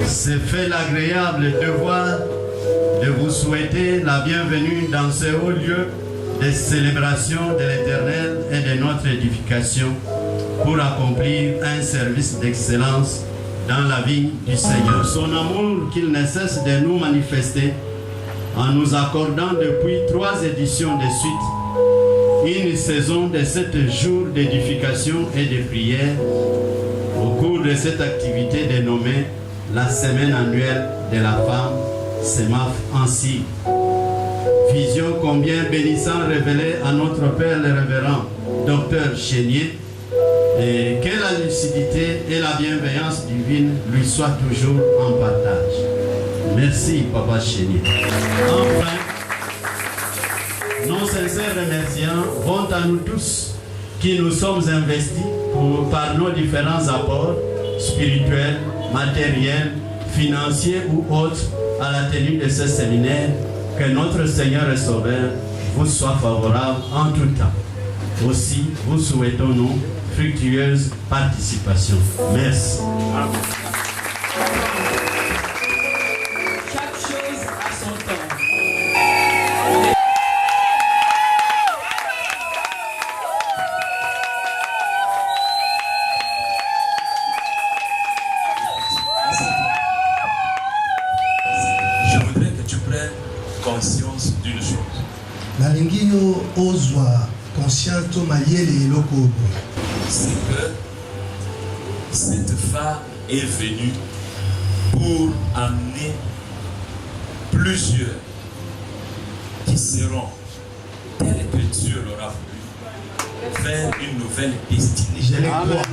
Se fait l'agréable devoir de vous souhaiter la bienvenue dans ce haut lieu de célébration de l'Éternel et de notre édification pour accomplir un service d'excellence dans la vie du Seigneur. Son amour qu'il ne cesse de nous manifester en nous accordant depuis 3 éditions de suite une saison de 7 jours d'édification et de prière au cours de cette activité dénommée la semaine annuelle de la femme, SEMAF ainsi. Vision combien bénissant révélée à notre Père le révérend Dr Chénier, et que la lucidité et la bienveillance divine lui soient toujours en partage. Merci Papa Chénier. Enfin, nos sincères remerciements vont à nous tous qui nous sommes investis par nos différents apports spirituels, matériels, financiers ou autres à la tenue de ce séminaire. Que notre Seigneur et Sauveur vous soit favorable en tout temps. Aussi, vous souhaitons-nous fructueuse participation. Merci. Chaque chose à son temps. Je voudrais que tu prennes conscience d'une chose. Nalingino ozwa conscience to mayele eloko. C'est que cette femme est venue pour amener plusieurs qui seront, tels que Dieu leur a voulu, vers une nouvelle destinée. Je le crois.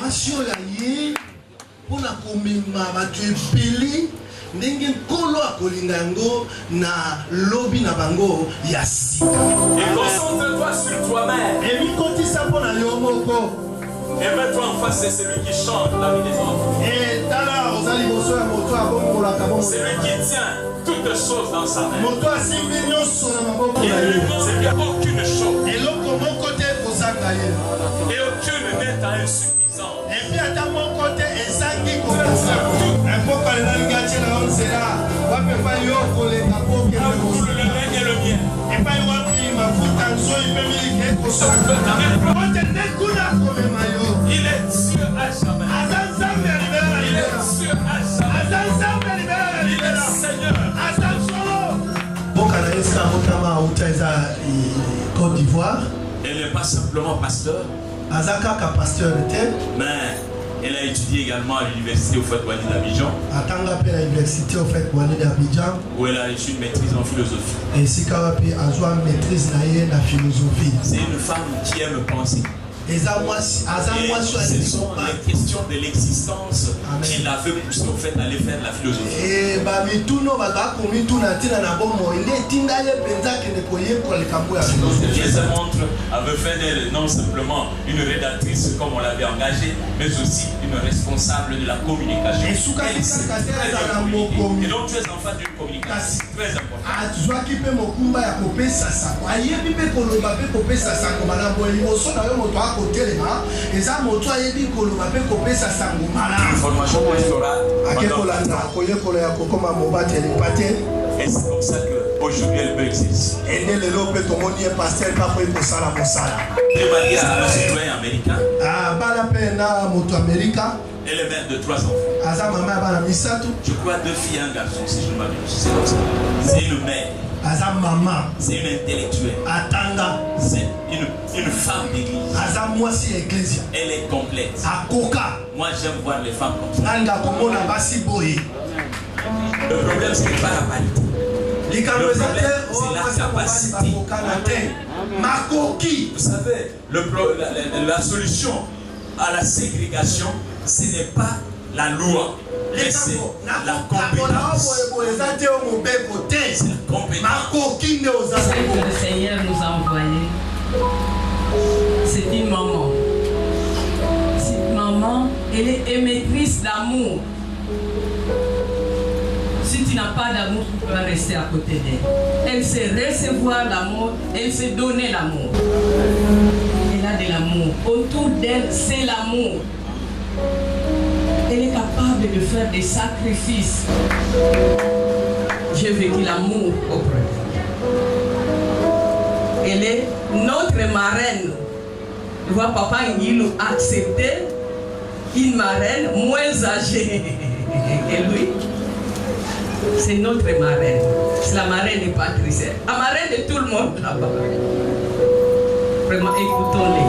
Nation la yé pour la komema batu epeli ndenge nkolo akolinga yango na lobi na bango ya sika. Et concentre-toi sur toi-même. Ebikotisa mpona yo moko. Et mets-toi en face de celui qui chante la vie des enfants. Et tala ozali boso ya moto abongolaka bongo. Celui qui tient toutes choses dans sa main. Moto asimbi nyonso na maboko na ye. C'est qu'il n'y a aucune chose. Eloko moko te kozanga ye. Et aucune n'est insuffisante. Et puis ata moko te ezangi kokosa. Mpoka lenalinga tie na onsela wape pa yo kolenga poke na Pour le règne et le bien. et pa yo wapi mafuta nzoi mpe miliki ekosa. Ote nde kuna komema yo. Il est Dieu à jamais. Aza nzambe ya libela na Il libela. est Dieu à jamais. Aza nzambe ya libela na Il libela. est Seigneur. Aza solo. Mboka na ye sika motama auta eza Côte d'Ivoire. Elle n'est pas simplement pasteur, Aza kaka pasteur te. mais elle a étudié également à l'université au Fouet-Boigny d'Abidjan, Atanga pe na université au fait Boigny d'Abidjan. où elle a reçu une maîtrise en philosophie. Et sika wapi azwa maîtrise na ye na philosophie. C'est une femme qui aime penser. Et ce sont les questions de l'existence qui l'avaient poussé au fait d'aller faire la philosophie. Les montres avaient fait d'elle non simplement une rédactrice comme on l'avait engagée, mais aussi une responsable de la communication. Et donc tu es en face d'une communication très importante. L'information pastorale. Et c'est comme ça qu'aujourd'hui elle peut exister. De manière à un citoyen américain. Elle est mère de 3 enfants. Je crois 2 filles et un garçon, si je ne m'abuse. C'est comme ça. C'est une mère. C'est une intellectuelle. C'est une femme d'église. Elle est complète. Moi j'aime voir les femmes comme ça. Le problème c'est pas la qualité. Le problème c'est la capacité. Vous savez, la solution à la ségrégation, ce n'est pas la loi, mais c'est la compétence. C'est la compétence. Celle que le Seigneur nous a envoyée, c'est une maman. Cette maman, elle est émettrice d'amour. Si tu n'as pas d'amour, tu peux rester à côté d'elle. Elle sait recevoir l'amour, elle sait donner l'amour. Elle a de l'amour. Autour d'elle, c'est l'amour. Elle est capable de faire des sacrifices. J'ai vécu l'amour auprès. Elle est notre marraine. Je vois papa Ngilou accepter une marraine moins âgée que lui. C'est notre marraine. C'est la marraine de Patrice. La marraine de tout le monde là-bas. Vraiment, écoutons-les.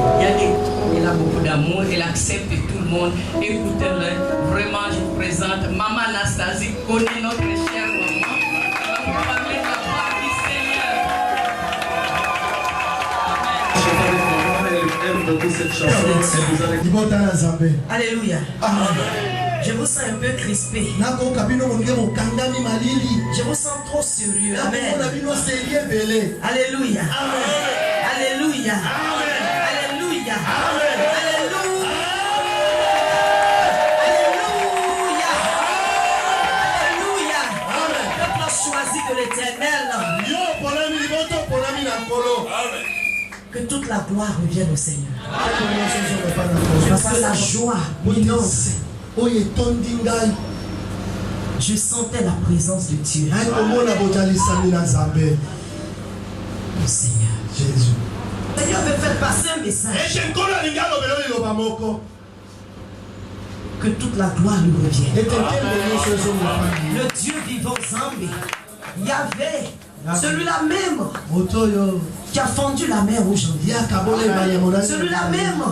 Elle a beaucoup d'amour, elle accepte tout le monde. Écoutez-le. Vraiment, je vous présente Maman Anastasie, connaît notre chère maman. Elle va vous parler de la part du Seigneur. Alléluia. Je vous sens un peu crispé. Je vous sens trop sérieux. Amen. Alléluia. Alléluia. Alléluia. Alléluia. Alléluia. Le peuple a choisi de l'Éternel. Que toute la gloire revienne au Seigneur. Parce que la joie immense. Je sentais la présence de Dieu. Mon Seigneur. Jésus. Le Seigneur veut faire passer un message. Que toute la gloire lui revienne. Le Dieu vivant Zambé, Yahvé, celui-là même qui a fendu la mer aujourd'hui. Celui-là même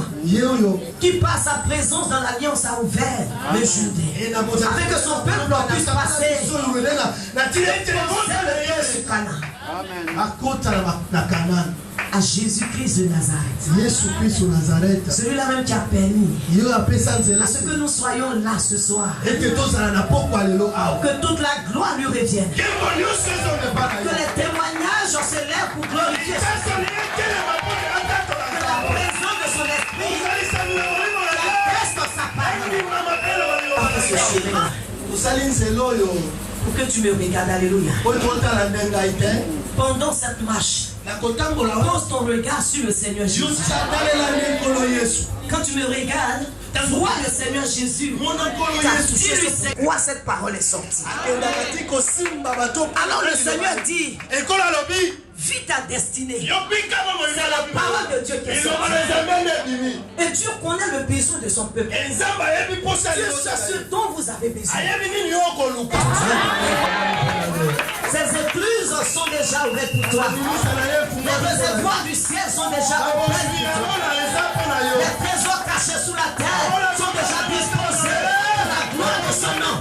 qui par sa présence dans l'alliance a ouvert le Judée. Afin que son peuple puisse passer. À Jésus-Christ de Nazareth. Celui-là même qui a permis à ce que nous soyons là ce soir. Que toute la gloire lui revienne. Que les témoignages se lèvent pour glorifier son Dieu. Que la présence de son esprit reste dans sa parole. Pour que tu me regardes, alléluia. Pendant cette marche, pose ton regard sur le Seigneur Jésus. Quand tu me regardes, vois le Seigneur Jésus. Pourquoi cette parole est sortie? Alors le Seigneur dit, vis ta destinée. C'est la parole de Dieu qui est sortie. Et Dieu connaît le besoin de son peuple. Dieu sait ce dont vous avez besoin. Ces écluses sont déjà ouvertes pour toi. Les réservoirs du ciel sont déjà ouverts pour toi. Les trésors cachés sous la terre sont déjà disposés. La gloire de son nom.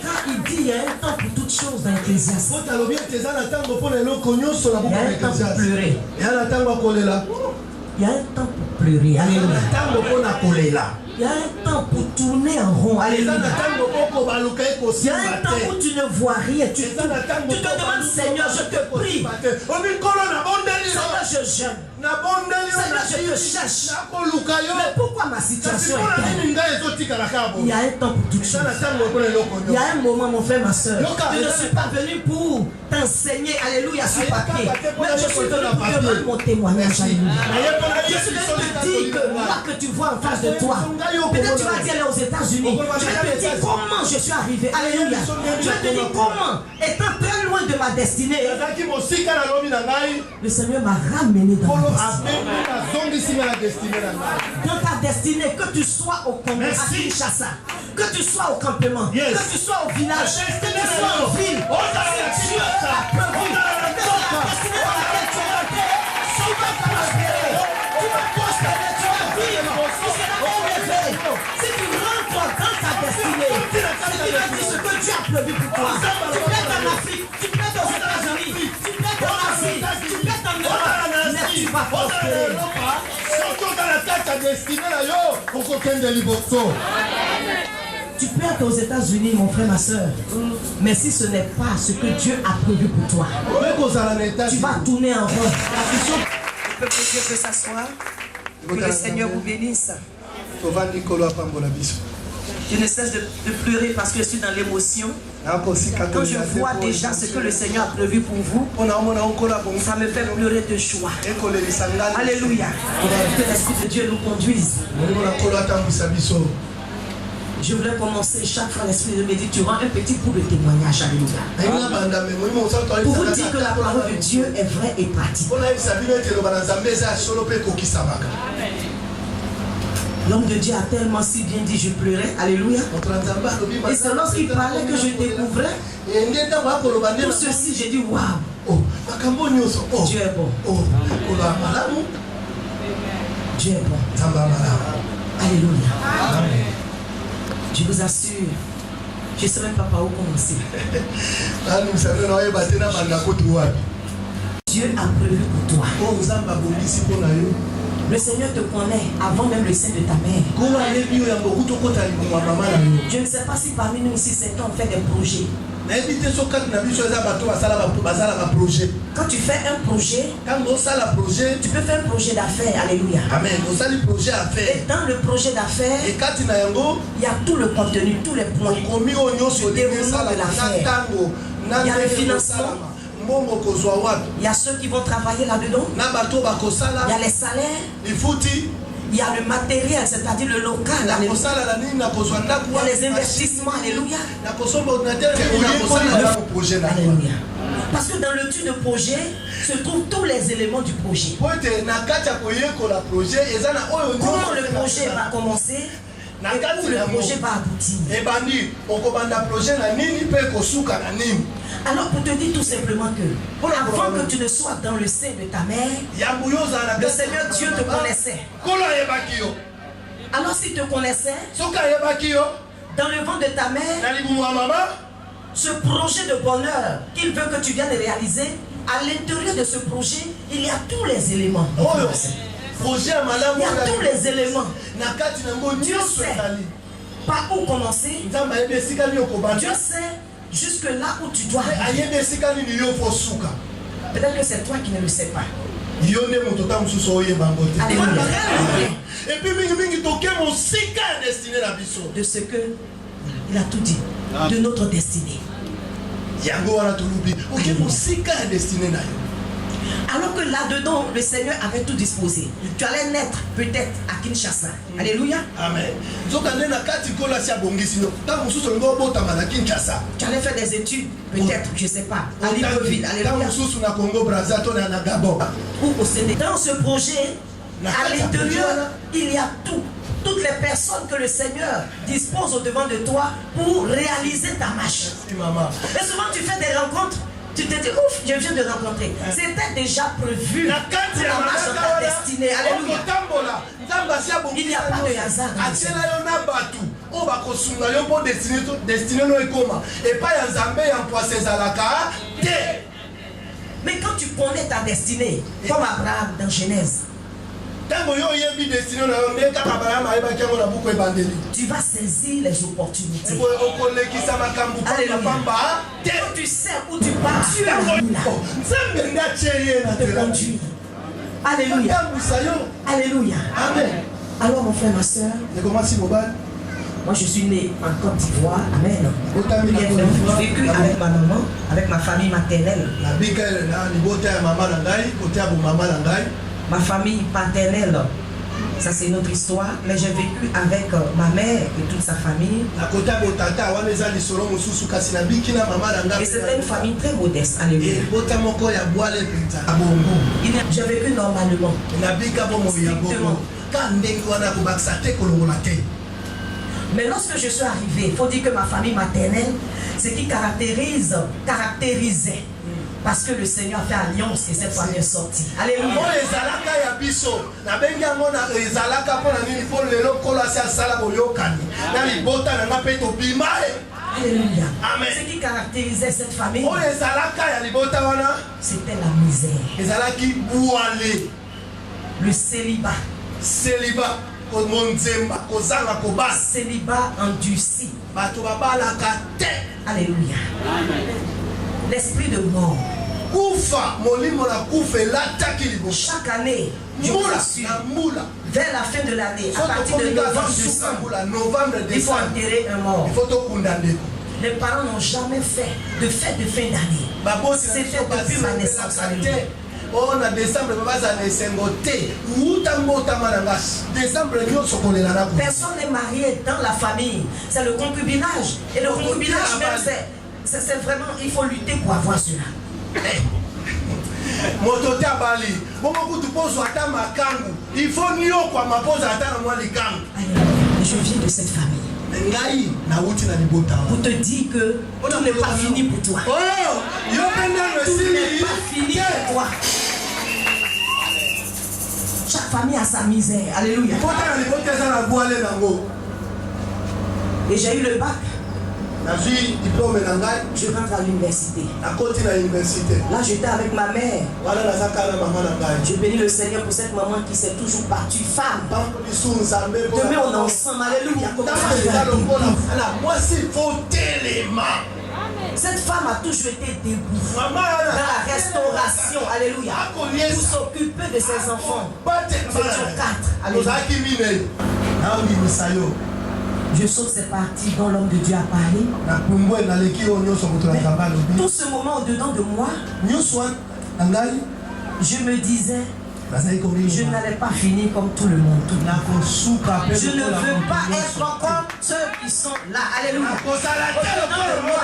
Quand il dit il y a un temps pour toutes choses dans Ecclésiaste, il y a un temps pour pleurer. Il y a un Il y a un temps pour pleurer. Alléluia. Il y a un temps pour tourner en rond. Alléluia. Il y a un temps où tu ne vois rien. Tu te demandes, Seigneur, je te prie. Seigneur, je jeûne. Seigneur, je te cherche. Mais pourquoi ma situation est telle? Il y a un temps pour tout chose. Il y a un moment, mon frère, ma soeur. Je ne suis pas venu pour t'enseigner, alléluia, sur papier. Mais je suis venu pour te rendre mon témoignage, alléluia. Je suis venu te dire que moi que tu vois en face de toi, peut-être tu vas dire aller aux États-Unis. Je vais te dire comment je suis arrivé, alléluia. Je vais te dire comment, étant très loin de ma destinée, le Seigneur m'a ramené dans ma destinée. Dans ta destinée, que tu sois au Congo, à Kinshasa, que tu sois au campement, que tu sois au village, que tu sois en ville, Dieu a prévu que la destinée dans laquelle tu es rentré, tu vas prospérer, tu vas prospérer, tu vas vivre, tu seras élevé. Si tu rentres dans ta destinée, si tu vas dire ce que Dieu a prévu pour toi, tu peux être en Afrique, tu peux être aux États-Unis, tu peux être en Asie, tu peux être en Europe, mais tu vas prospérer. Tu peux être aux États-Unis, mon frère, ma soeur, mais si ce n'est pas ce que Dieu a prévu pour toi, tu vas tourner en rond. Le peuple de Dieu peut s'asseoir. Que le Seigneur vous bénisse. Je ne cesse de pleurer parce que je suis dans l'émotion. Quand je vois déjà ce que le Seigneur a prévu pour vous, ça me fait pleurer de joie. Alléluia. Que l'Esprit de Dieu nous conduise. Je voudrais commencer chaque fois l'Esprit de me dire, tu rends un petit bout de témoignage. Alléluia. Pour vous dire que la parole de Dieu est vraie et pratique. L'homme de Dieu a tellement si bien dit, je pleurais. Alléluia. Et c'est lorsqu'il parlait que je découvrais tout ceci, j'ai dit, waouh. Dieu est bon. Dieu est bon. Alléluia. Je vous assure, je ne sais même pas par où commencer. Dieu a prévu pour toi. Le Seigneur te connaît avant même le sein de ta mère. Je ne sais pas si parmi nous ici, certains ont fait des projets. Quand tu fais un projet, tu peux faire un projet d'affaires. Alléluia. Amen. Et dans le projet d'affaires, il y a tout le contenu, tous les points. Le développement de l'affaire. Il y a le financement. Il y a ceux qui vont travailler là-dedans. Il y a les salaires. Il y a le matériel, c'est-à-dire le local. Il y a les investissements. Alléluia. Alléluia. Parce que dans le titre de projet se trouvent tous les éléments du projet. Comment le projet va commencer et où le projet va aboutir. Alors pour te dire tout simplement que avant que tu ne sois dans le sein de ta mère, le Seigneur Dieu te connaissait. Alors s'il te connaissait, dans le ventre de ta mère, ce projet de bonheur qu'il veut que tu viennes réaliser, à l'intérieur de ce projet, il y a tous les éléments. Il y a tous les éléments. Dieu sait par où commencer. Dieu sait jusque là où tu dois aller. Peut-être que c'est toi qui ne le sais pas. Alléluia. De ce que il a tout dit. De notre destinée. Alors que là-dedans, le Seigneur avait tout disposé. Tu allais naître peut-être à Kinshasa. Alléluia. Amen. Tu allais faire des études, peut-être, je ne sais pas, à Libreville. Alléluia. Ou au Sénégal. Dans ce projet, à l'intérieur, il y a tout. Toutes les personnes que le Seigneur dispose au devant de toi pour réaliser ta marche. Et souvent tu fais des rencontres, tu te dis ouf, je viens de rencontrer. C'était déjà prévu pour la marche de ta destinée. Alléluia. Il n'y a pas de hasard dans mais quand tu connais ta destinée, comme Abraham dans Genèse, Tu vas saisir les opportunités. Alléluia. Quand tu sais où tu pars, tu es là. Te conduire. Alléluia. Alléluia. Amen. Alors mon frère, ma soeur, moi je suis né en Côte d'Ivoire. Amen. J'ai vécu avec ma maman, avec ma famille maternelle. Ma famille paternelle, ça c'est notre histoire. Mais j'ai vécu avec ma mère et toute sa famille. Et c'était une famille très modeste. Alléluia. J'ai vécu normalement. Strictement. Mais lorsque je suis arrivé, il faut dire que ma famille maternelle, ce qui caractérisait, parce que le Seigneur a fait alliance et cette famille est sortie. Alléluia. Alléluia. Amen. Ce qui caractérisait cette famille, c'était la misère. Le célibat. Célibat endurci. Alléluia. L'esprit de mort. Chaque année, je vous assure, vers la fin de l'année, à partir de novembre, il faut enterrer un mort. Les parents n'ont jamais fait de fête de fin d'année. C'était depuis ma naissance. Alléluia. Personne n'est marié dans la famille. C'est le concubinage. Et le concubinage même, c'est vraiment, il faut lutter pour avoir cela. Je viens de cette famille. Pour te dire que tout n'est pas fini pour toi. Tout n'est pas fini pour toi. Chaque famille a sa misère. Alléluia. Et j'ai eu le bac. Je rentre à l'université. Là, j'étais avec ma mère. Je bénis le Seigneur pour cette maman qui s'est toujours battue femme. Demain, on est ensemble. Alléluia. Cette femme a toujours été debout dans la restauration. Alléluia. Pour s'occuper de ses enfants. Nous étions 4. Alléluia. Je sens que c'est parti dont l'homme de Dieu a parlé. Tout ce moment au-dedans de moi, je me disais, je n'allais pas finir comme tout le monde. Je ne veux pas être comme ceux qui sont là. Alléluia. Au-dedans de moi,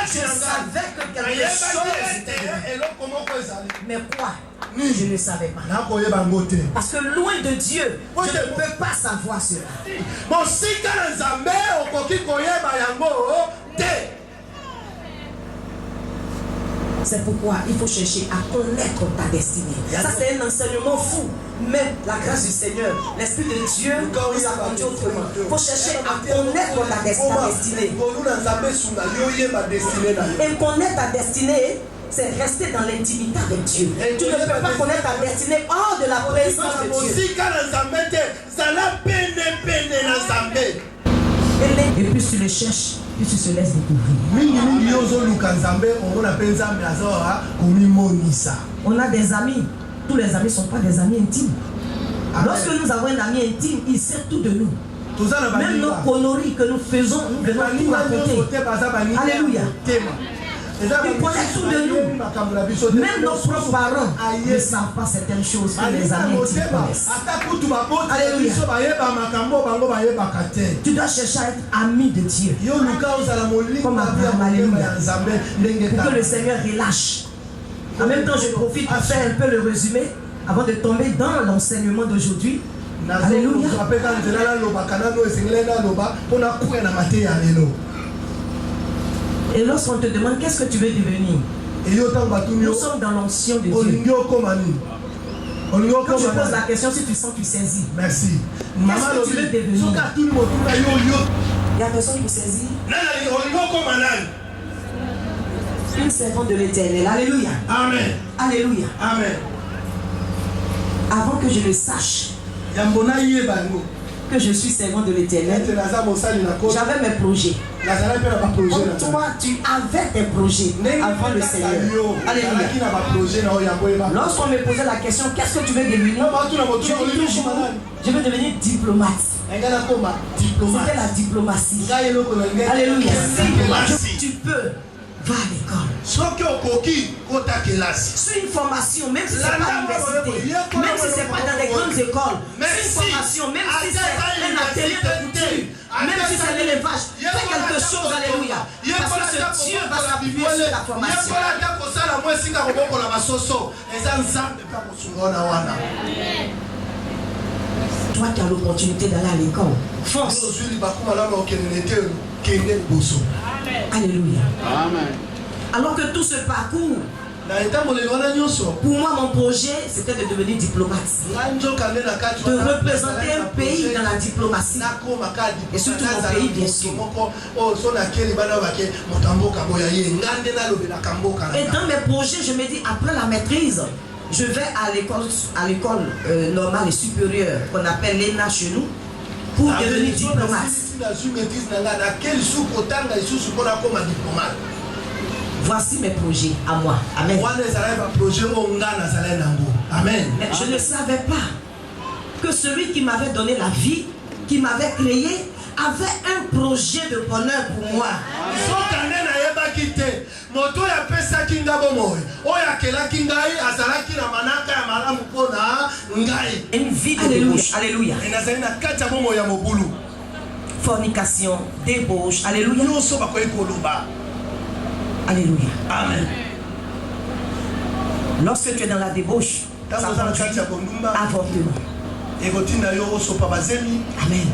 je savais que quelque chose était là. Mais quoi? Je ne savais pas. Parce que loin de Dieu, je ne peux pas savoir cela. C'est pourquoi il faut chercher à connaître ta destinée. Ça, c'est un enseignement fou. Mais la grâce du Seigneur, l'Esprit de Dieu nous a conduit autrement. Il faut chercher à connaître ta destinée. Et connaître ta destinée, c'est rester dans l'intimité avec Dieu. Tu ne peux pas connaître ta destinée hors de la présence de Dieu. Et plus tu le cherches, plus tu se laisses découvrir. On a des amis. Tous les amis ne sont pas des amis intimes. Lorsque nous avons un ami intime, il sait tout de nous. Même nos conneries que nous faisons, nous venons tout raconter. Alléluia. Il connaît tout de nous. Même nos propres parents ne savent pas certaines choses que les amis intimes connaissent. Alléluia. Tu dois chercher à être ami de Dieu. Comme Abraham. Alléluia. Pour que le Seigneur relâche. En même temps, je profite pour faire un peu le résumé avant de tomber dans l'enseignement d'aujourd'hui. Alléluia. Et lorsqu'on te demande qu'est-ce que tu veux devenir, nous sommes dans l'onction de Dieu. Quand je pose la question, si tu sens, tu saisis. Merci. Qu'est-ce que tu veux devenir? Il y a personne qui saisit. Une servante de l'Éternel. Alléluia. Amen. Alléluia. Amen. Avant que je le sache, que je suis servant de l'Éternel, j'avais mes projets. Toi, tu avais tes projets avant le Seigneur. Alléluia. Lorsqu'on me posait la question, qu'est-ce que tu veux devenir? Je dis toujours, je veux devenir diplomate. C'était la diplomatie. Alléluia. Si tu peux, va à l'école. C'est une formation, même si ce n'est pas l'université, même si ce n'est pas dans les grandes écoles, c'est une formation, même si c'est un atelier de couture, même si c'est l'élevage, fais quelque chose, alléluia. Parce que ce Dieu va s'appuyer sur la formation. Toi qui as l'opportunité d'aller à l'école, fonce. Alléluia. Amen. Alors que tout ce parcours, pour moi mon projet c'était de devenir diplomate, de représenter un pays dans la diplomatie et surtout mon pays bien sûr. Et dans mes projets je me dis après la maîtrise je vais à l'école normale et supérieure qu'on appelle l'ENA chez nous pour devenir diplomate. Voici mes projets à moi. Amen. Amen. Mais je ne savais pas que celui qui m'avait donné la vie, qui m'avait créé, avait un projet de bonheur pour moi. Une vie de débauche. Alléluia. Fornication, débauche. Alléluia. Alléluia. Amen. Lorsque tu es dans la débauche, ça conduit à avortement. Amen.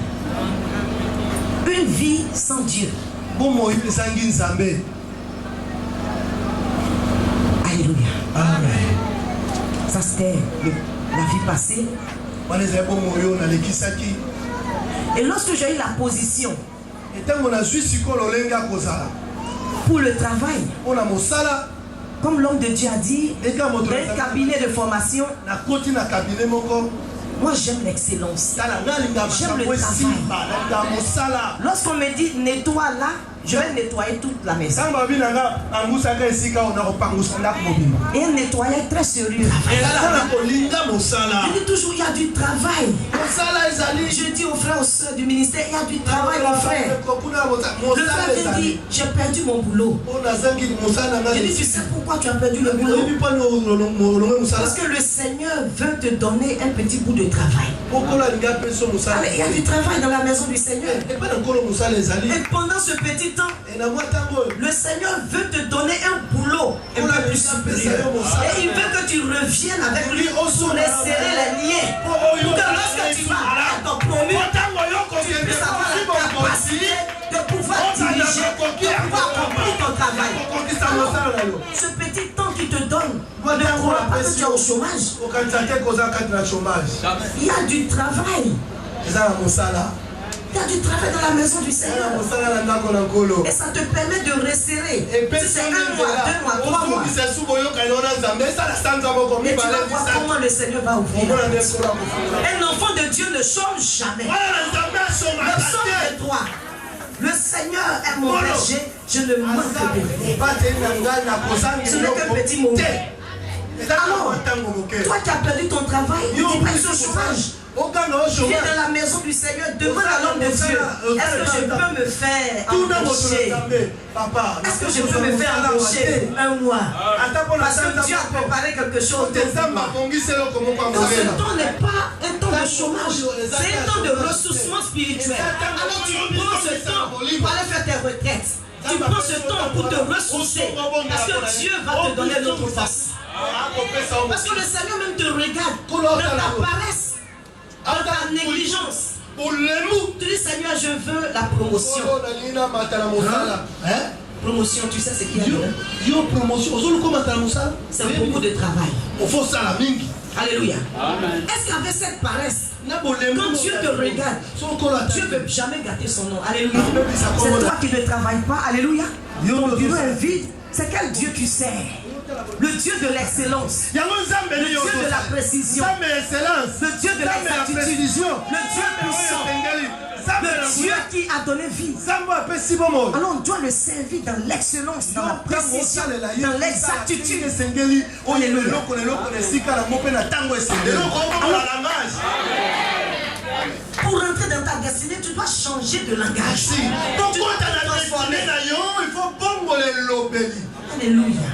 Une vie sans Dieu. Alléluia. Amen. Ça c'était la vie passée. Et lorsque j'ai eu la position pour le travail, comme l'homme de Dieu a dit, dans un cabinet de formation, moi j'aime l'excellence, j'aime le travail. Lorsqu'on me dit nettoie là, je vais nettoyer toute la maison. Et un nettoyage très sérieux. Je dis toujours il y a du travail. Je dis aux frères, aux soeurs du ministère, il y a du travail mon frère. Le frère me dit j'ai perdu mon boulot. Je dis tu sais pourquoi tu as perdu le boulot? Parce que le Seigneur veut te donner un petit bout de travail. Il y a du travail dans la maison du Seigneur. Et pendant ce petit temps, le Seigneur veut te donner un boulot un peu plus supérieur. Et il veut que tu reviennes avec lui pour resserrer les liens. Pour que lorsque tu vas à ton promu, tu puisses avoir la capacité de pouvoir diriger, de pouvoir accomplir ton travail. Alors, ce petit temps qu'il te donne, ne crois pas que tu es au chômage. Il y a du travail. Il y a du travail dans la maison du Seigneur. Et ça te permet de resserrer. Si c'est 1 mois, 2 mois, 3 mois. Mais tu vas voir comment le Seigneur va ouvrir. Un enfant de Dieu ne chôme jamais. Le psaume 3. Le Seigneur est mon berger, je ne manque de rien. Ce n'est qu'un petit moment. Alors, toi qui as perdu ton travail, tu es au chômage. Viens dans la maison du Seigneur, demande à l'homme de Dieu, est-ce que je peux me faire embaucher? Est-ce que je peux me faire embaucher 1 mois? Parce que Dieu a préparé quelque chose. Donc ce temps n'est pas un temps de chômage, c'est un temps de ressourcement spirituel. Alors tu prends ce temps pour aller faire tes retraites. Tu prends ce temps pour te ressourcer. Parce que Dieu va te donner notre force. Parce que le Seigneur même te regarde dans ta paresse. Dans ta négligence, tu dis Seigneur, je veux la promotion. Promotion, tu sais ce qu'il y a dedans? C'est beaucoup de travail. Alléluia. Est-ce qu'avec cette paresse, quand Dieu te regarde, Dieu ne veut jamais gâter son nom? Alléluia. C'est toi qui ne travailles pas. Alléluia. Ton bureau est vide. C'est quel Dieu tu sers? Le Dieu de l'excellence. Le Dieu de la précision. Le Dieu de l'exactitude. Le Dieu puissant. Le Dieu qui a donné vie. Alors on doit le servir dans l'excellence, dans la précision, dans l'exactitude. Alléluia. Pour rentrer dans ta destinée, tu dois changer de langage. Tu dois te transformer. Alléluia.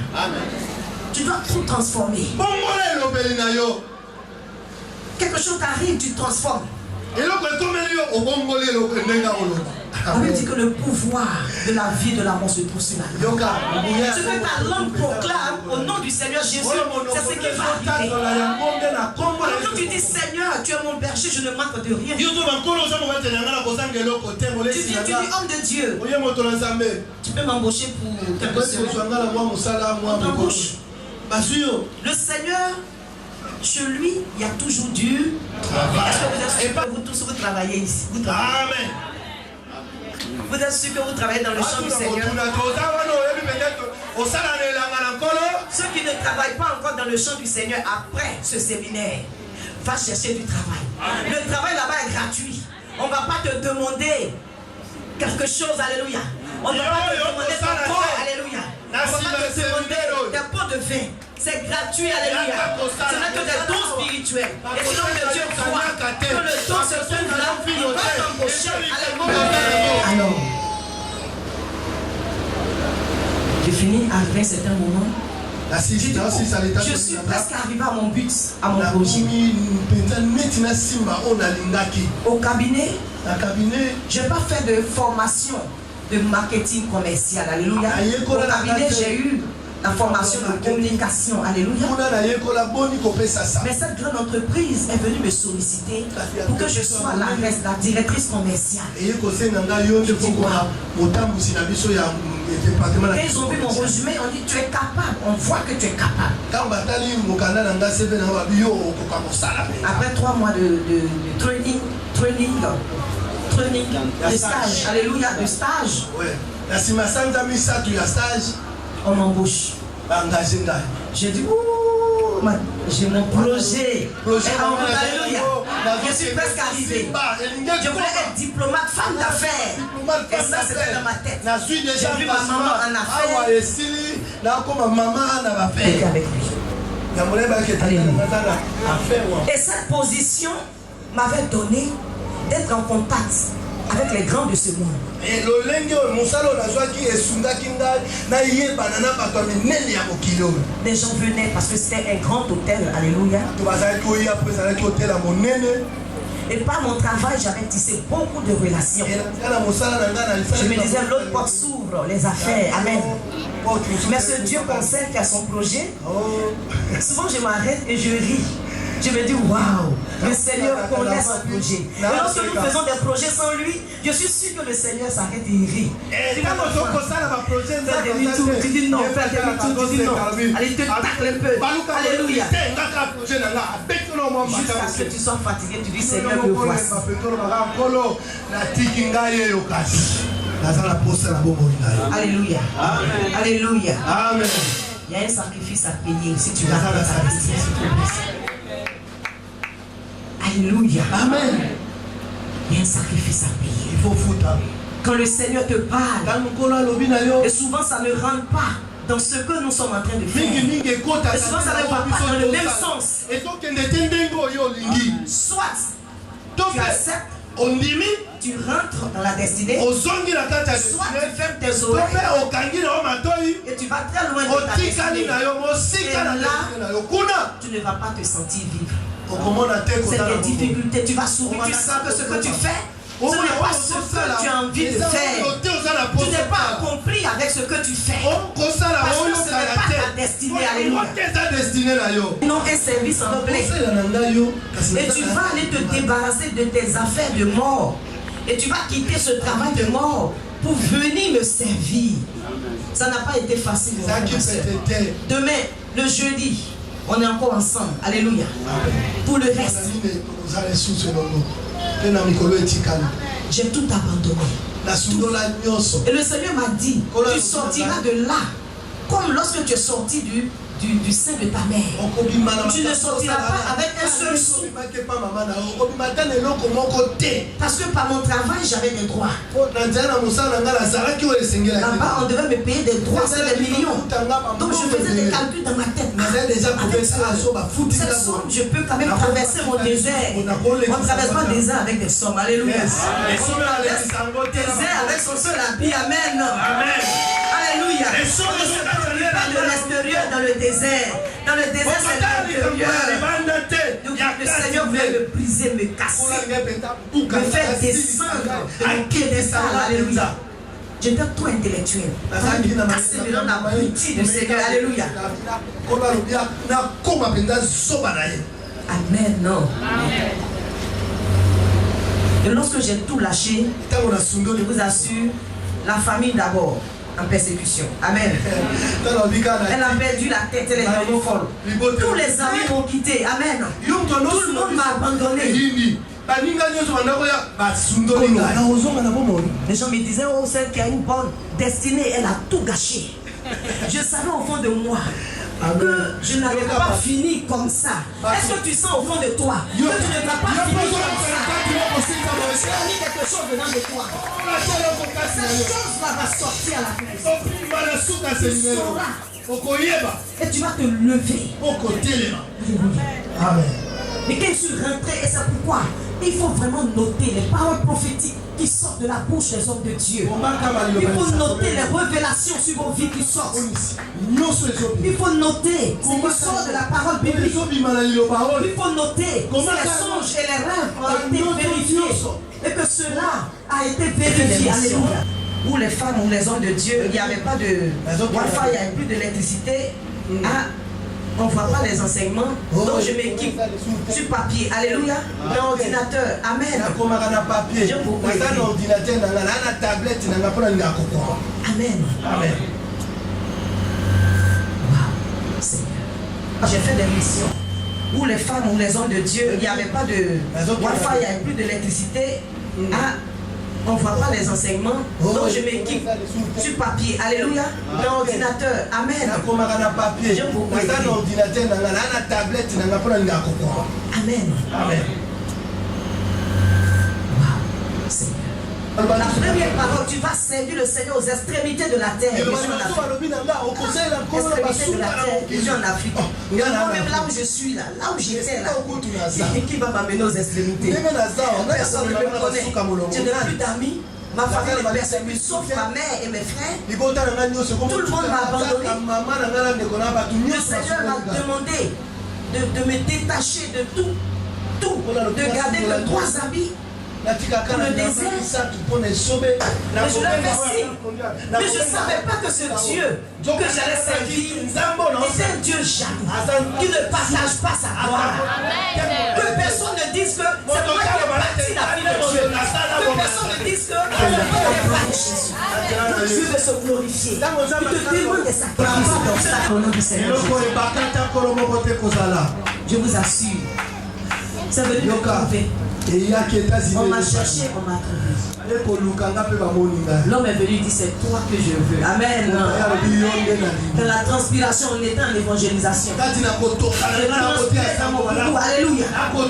Tu dois tout transformer. Quelque chose t'arrive, tu transformes. On veut dire que le pouvoir de la vie et de la mort se trouve sur la langue. Ce que ta langue proclame au nom du Seigneur Jésus, c'est ce qui va arriver. Quand tu dis Seigneur, tu es mon berger, je ne manque de rien. Tu dis homme de Dieu. Tu peux m'embaucher pour quelque chose. On t'embauche. Le Seigneur, chez lui, il y a toujours du travail. Est-ce que vous êtes sûr que vous tous vous travaillez ici? Amen. Vous êtes sûr que vous travaillez dans le champ du Seigneur? Ceux qui ne travaillent pas encore dans le champ du Seigneur après ce séminaire, va chercher du travail. Le travail là-bas est gratuit. On ne va pas te demander quelque chose, alléluia. On ne va pas te demander ton corps, alléluia. On ne va pas te demander des pots de vin. C'est gratuit, alléluia. Ce n'est que des dons spirituels. Et sinon que Dieu croit que le don se trouve là, il va t'embaucher. Alléluia. Alors, j'ai fini à un certain moment. Je suis presque arrivé à mon but, à mon projet. Au cabinet, je n'ai pas fait de formation de marketing commercial. Alléluia. Au cabinet, j'ai eu la formation de communication. Alléluia. Mais cette grande entreprise est venue me solliciter pour que je sois la directrice commerciale. Et ils ont vu mon résumé, on dit tu es capable, on voit que tu es capable. Après 3 mois de training, de stage, alléluia, de stage. On m'embauche. J'ai dit, j'ai mon projet. Alléluia. Je suis presque arrivé. Je voulais être diplomate, femme d'affaires. Et ça, c'était dans ma tête. J'ai vu ma maman en affaires. J'étais avec lui. Et cette position m'avait donné d'être en contact avec les grands de ce monde. Les gens venaient parce que c'était un grand hôtel. Alléluia. Et par mon travail, j'avais tissé beaucoup de relations. Je me disais, l'autre porte s'ouvre, les affaires. Amen. Mais ce Dieu concerne qui a son projet. Souvent, je m'arrête et je ris. Je me dis, waouh, le Seigneur connaît son projet. Et lorsque nous faisons des projets sans lui, je suis sûr que le Seigneur s'arrête et il rit. Tu dis non, fais demi-tour, tu dis non. Allez, te tacle un peu. Alléluia. Jusqu'à ce que tu sois fatigué, tu dis, Seigneur, me voici. Alléluia. Alléluia. Amen. Il y a un sacrifice à payer si tu vas faire ta destinée. Alléluia. Amen. Il y a un sacrifice à payer. Il faut foutre. Quand le Seigneur te parle, et souvent ça ne rentre pas dans ce que nous sommes en train de faire. Et souvent ça ne va pas dans le même sens. Soit tu acceptes, tu rentres dans la destinée, soit tu fermes tes oreilles et tu vas très loin de ta destinée. Et là, tu ne vas pas te sentir vivre. C'est des difficultés, tu vas sourire, tu sens que ce que tu fais, ce n'est pas ce que tu as envie de faire. Tu n'es pas accompli avec ce que tu fais. Parce que ce n'est pas ta destinée. Alléluia. Non, un service en plaît. Et tu vas aller te débarrasser de tes affaires de mort. Et tu vas quitter ce travail de mort pour venir me servir. Ça n'a pas été facile. Demain, le jeudi, on est encore ensemble. Alléluia. Pour le reste, j'ai tout abandonné. Et le Seigneur m'a dit, tu sortiras de là comme lorsque tu es sorti du sein de ta mère. Tu ne sortiras pas avec un seul sou. Parce que par mon travail, j'avais des droits. Là-bas, on devait me payer des droits, c'est des millions. Donc je faisais des calculs dans ma tête. Cette somme, je peux quand même traverser mon désert. On ne traverse pas le désert avec des sommes. Alléluia. On traverse le désert avec son seul habit. Amen. Alléluia. De l'extérieur dans le désert. Dans le désert, c'est l'intérieur. Donc le Seigneur voulait me briser, me casser, me faire descendre de mon piédestal. Alléluia. J'étais trop intellectuel. Casser maintenant la beauté du Seigneur. Alléluia. Amen. Non. Et lorsque j'ai tout lâché, je vous assure, la famille d'abord. En persécution. Amen. Elle a perdu la tête, elle est devenue folle. Tous les amis m'ont quitté. Amen. Tout le monde m'a abandonné. Les gens me disaient, oh, celle qui a une bonne destinée, elle a tout gâché. Je savais au fond de moi que je n'avais pas fini comme ça. Est-ce que tu sens au fond de toi que tu ne vas pas finir comme ça? Tu as mis quelque chose dedans de toi. Cette chose va sortir à la fin. Tu sauras. Et tu vas te lever. Amen. Mais quand je suis rentré, et c'est pourquoi il faut vraiment noter les paroles prophétiques qui sortent de la bouche des hommes de Dieu. Il faut noter les révélations sur vos vies qui sortent. Il faut noter ce qui sort de la parole biblique. Il faut noter si les songes et les rêves ont été vérifiés et que cela a été vérifié. Alléluia. Où les femmes ou les hommes de Dieu, il n'y avait pas de Wi-Fi, il n'y avait plus d'électricité. On ne voit pas les enseignements, donc je m'équipe sur papier. Alléluia. L'ordinateur. Amen. Amen. Amen. Wow. Seigneur. J'ai fait des missions où les femmes ou les hommes de Dieu, il n'y avait pas de Wi-Fi, il n'y avait plus d'électricité. On ne voit pas les enseignements, donc je m'équipe sur papier. Alléluia. L'ordinateur. Amen. Amen. Amen. Wow. Seigneur. La première parole, tu vas servir le Seigneur aux extrémités de la terre. Extrémités de la terre, je en Afrique. Même là où je suis, là où j'étais, là. Qui va m'amener aux extrémités? Personne ne me connaît. Je n'ai plus d'amis. Ma famille est persécutée, sauf ma mère et mes frères. Tout le monde m'a abandonné. Le Seigneur m'a demandé de me détacher de tout, de garder que 3 habits. Pour le désert. Mais je l'avais fait. Mais je ne savais pas que ce Dieu que j'allais servir était un Dieu jaloux, qui ne partage pas sa gloire. Que personne ne dise que c'est moi qui ai bâti la vie de Dieu. Que personne ne dise que c'est moi qui ai bâti Jésus. Dieu veut se glorifier. Il te demande des sacrifices comme ça au nom du Seigneur. Je vous assure. C'est venu me trouver. On m'a cherché, on m'a trouvé. L'homme est venu, il dit c'est toi que je veux. Amen. Dans la transpiration, on était en évangélisation. Alléluia.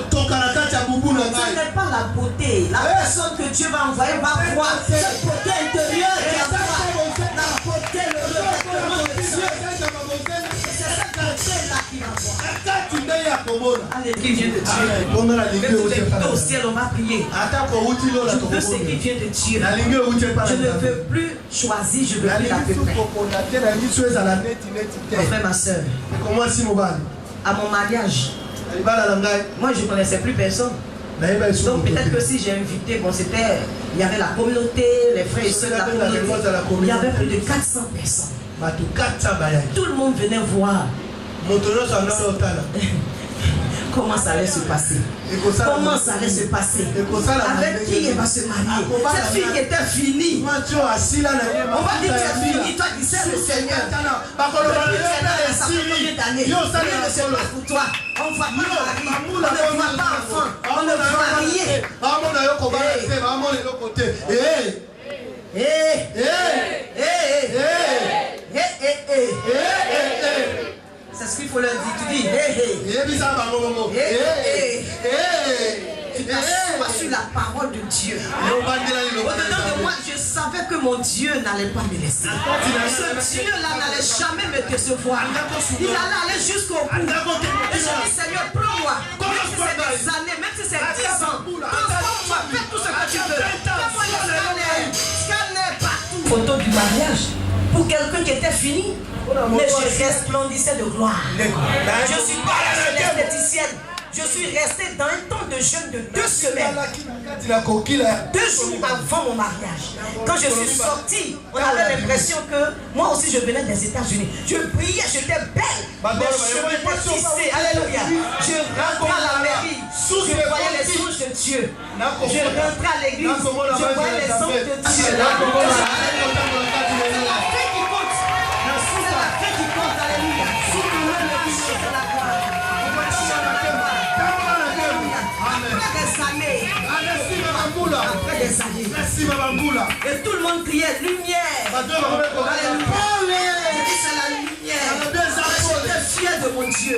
Ce n'est pas la beauté. La personne que Dieu va envoyer va voir cette beauté intérieure qui a la beauté, le revêtement de Dieu. C'est cette beauté-là qui va voir. Qui vient de Dieu. Même au ciel, on va prier. Je veux ce qui vient de Dieu. Je ne veux plus choisir, je veux plus la Mon frère, ma soeur, à mon mariage, moi je ne connaissais plus personne. Donc peut-être que si j'ai invité, bon c'était, il y avait la communauté, les frères et soeurs de la communauté. Il y avait plus de 400 personnes. Tout le monde venait voir. Comment ça allait se passer? Comment ça allait se passer? Avec qui elle va se marier? Cette fille qui était finie. On va dire que tu es fini, toi qui sais le Seigneur. Depuis tu es là, ça fait combien d'années? Rien ne se passe pour toi. On ne voit pas mari, on ne voit pas enfant, on ne voit rien. C'est Est-ce qu'il faut leur dire? Tu dis hey hey. Tu t'assois sur la parole de Dieu. Au-dedans de moi, je savais que mon Dieu n'allait pas me laisser. Ce Dieu-là n'allait jamais me décevoir. Il allait aller jusqu'au bout. Et je dis, Seigneur, prends-moi. Même si c'est des années, même si c'est 10 ans. Transforme-moi, fais tout ce que tu veux. Fais-moi le scanner partout. Photo du mariage pour quelqu'un qui était fini. Mais je resplendissais de gloire. Je ne suis pas l'esthéticienne. Je suis restée dans un temps de jeûne de 2 semaines. 2 jours avant mon mariage. Quand je suis sortie, on avait l'impression que moi aussi je venais des États-Unis. Je brillais, j'étais belle. Mes cheveux étaient tissés. Alléluia. Je rentrais à la mairie. Je voyais les anges de Dieu. Je rentrais à l'église. Je voyais les anges de Dieu. C'est la fête qui compte. C'est la fête qui compte. Alléluia. Après des années. Et tout le monde criait lumière. Alléluia. Je dis c'est la lumière. J'étais fier de mon Dieu.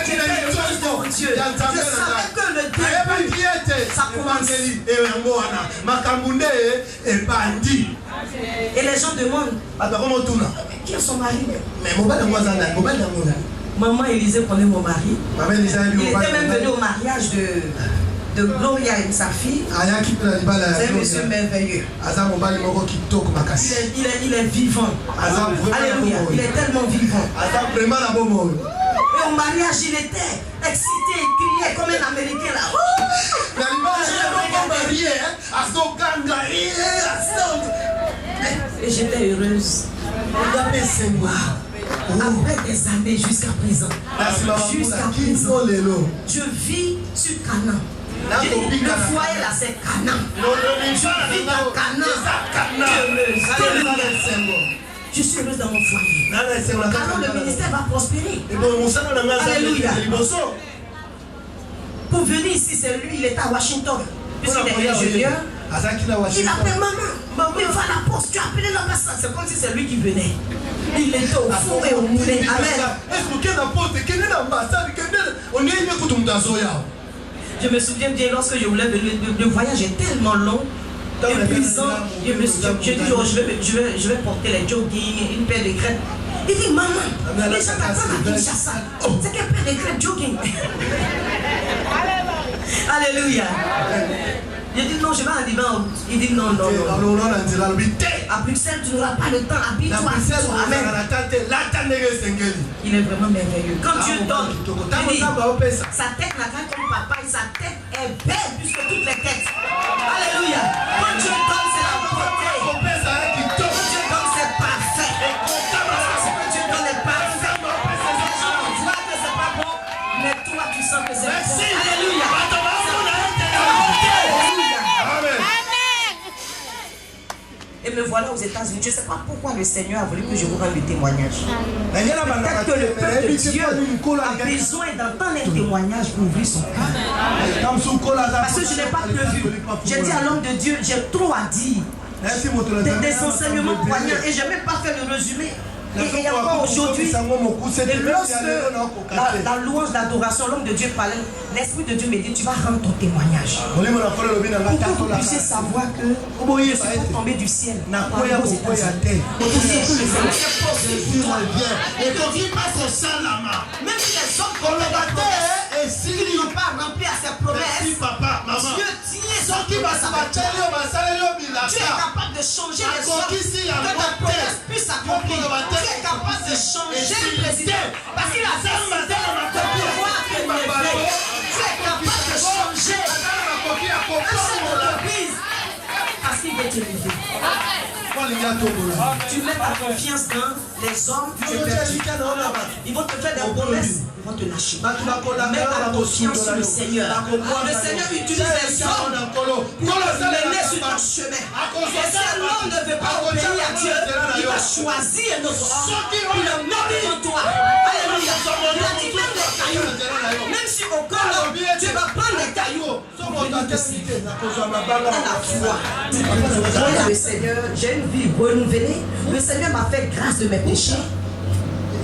J'étais heureuse de mon Dieu. Je savais que le début, ça commence. Et les gens demandent qui est son mari? Maman Élisée connaît mon mari. Il était même venu au mariage de Gloria et sa fille. C'est un monsieur merveilleux. Il est vivant. Alléluia. Il est tellement vivant. Et au mariage, il était excité, il criait comme un Américain là. Et j'étais heureuse. Après des années jusqu'à présent. Je vis sur Canaan. Le foyer là c'est Canaan. Je vis dans Canaan. Je suis heureuse dans mon foyer. Alors le ministère va prospérer. Alléluia. Pour venir ici, c'est lui, il est à Washington. Puisqu'il est ingénieur. Il appelle maman. Maman, il va à la poste. Tu as appelé l'ambassade. C'est comme si c'est lui qui venait. Il était au four et au moulin. Amen. Je me souviens bien lorsque je voulais venir, le voyage est tellement long, épuisant. Je dis, je vais porter les jogging, une paire de crêpes. Il dit, maman, les gens t'attendent à Kinshasa. C'est quelle paire de crêpes jogging? Alléluia. Je dis non, je vais en Liban. Il dit non. À Bruxelles, tu n'auras pas le temps. Habille-toi. Amen. Il est vraiment merveilleux. Quand Dieu donne, il dit, sa tête n'a qu'un comme papa et sa tête est belle plus que toutes les têtes. Alléluia. Quand Dieu donne, c'est la beauté. Quand Dieu donne, c'est parfait. Quand Dieu donne, c'est parfait. Les gens voient que c'est pas bon, mais toi, tu sens que c'est bon. Alléluia. Et me voilà aux États-Unis. Je ne sais pas pourquoi le Seigneur a voulu que je vous rende le témoignage. Peut-être que le peuple de Dieu a besoin d'entendre un témoignage pour ouvrir son cœur. Parce que je n'ai pas prévu. J'ai dit à l'homme de Dieu, j'ai trop à dire. Des enseignements poignants et je n'ai même pas fait le résumé. Et encore aujourd'hui, lorsque la louange d'adoration, l'homme de Dieu parlait, l'Esprit de Dieu me dit, tu vas rendre ton témoignage. Pour que vous puissiez savoir que je suis pas tombé du ciel. Et même si les hommes qui n'ont pas rempli à ses promesses, Dieu tient son promesse. Tu es capable de changer les hommes, que ta promesse puisse s'accomplir. Tu es capable de changer le président parce qu'il a décidé de pouvoir te lever. Tu es capable de changer un chef d'entreprise parce qu'il veut te lever. Tu mets ta confiance dans les hommes, ils vont te faire des promesses, ils vont te lâcher. Mets ta confiance sur le Seigneur. Le Seigneur utilise les hommes pour mener sur ton chemin. Et si un homme ne veut pas obéir à Dieu, il va choisir un autre homme pour le mettre devant toi. Alléluia. Il a dit même les cailloux. Même si aucun homme, tu vas prendre les cailloux. Le Seigneur, j'ai une vie renouvelée. Le Seigneur m'a fait grâce de mes péchés.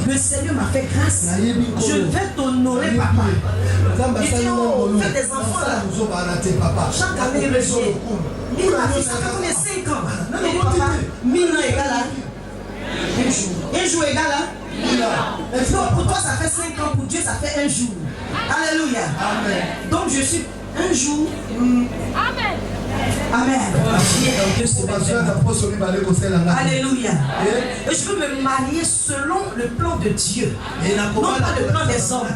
Le Seigneur m'a fait grâce. Je vais t'honorer, papa. Il dit, oh, fais des enfants là. Chaque année, il me dit, il m'a fait ça fait combien 5 ans. Il dit, papa, 1000 ans égale là. Un jour égale là. Donc pour toi, ça fait 5 ans. Pour Dieu, ça fait un jour. Alléluia. Amen. Donc je suis un jour. Amen. Amen. Alléluia. Et je veux me marier selon le plan de Dieu. Non pas le plan des hommes.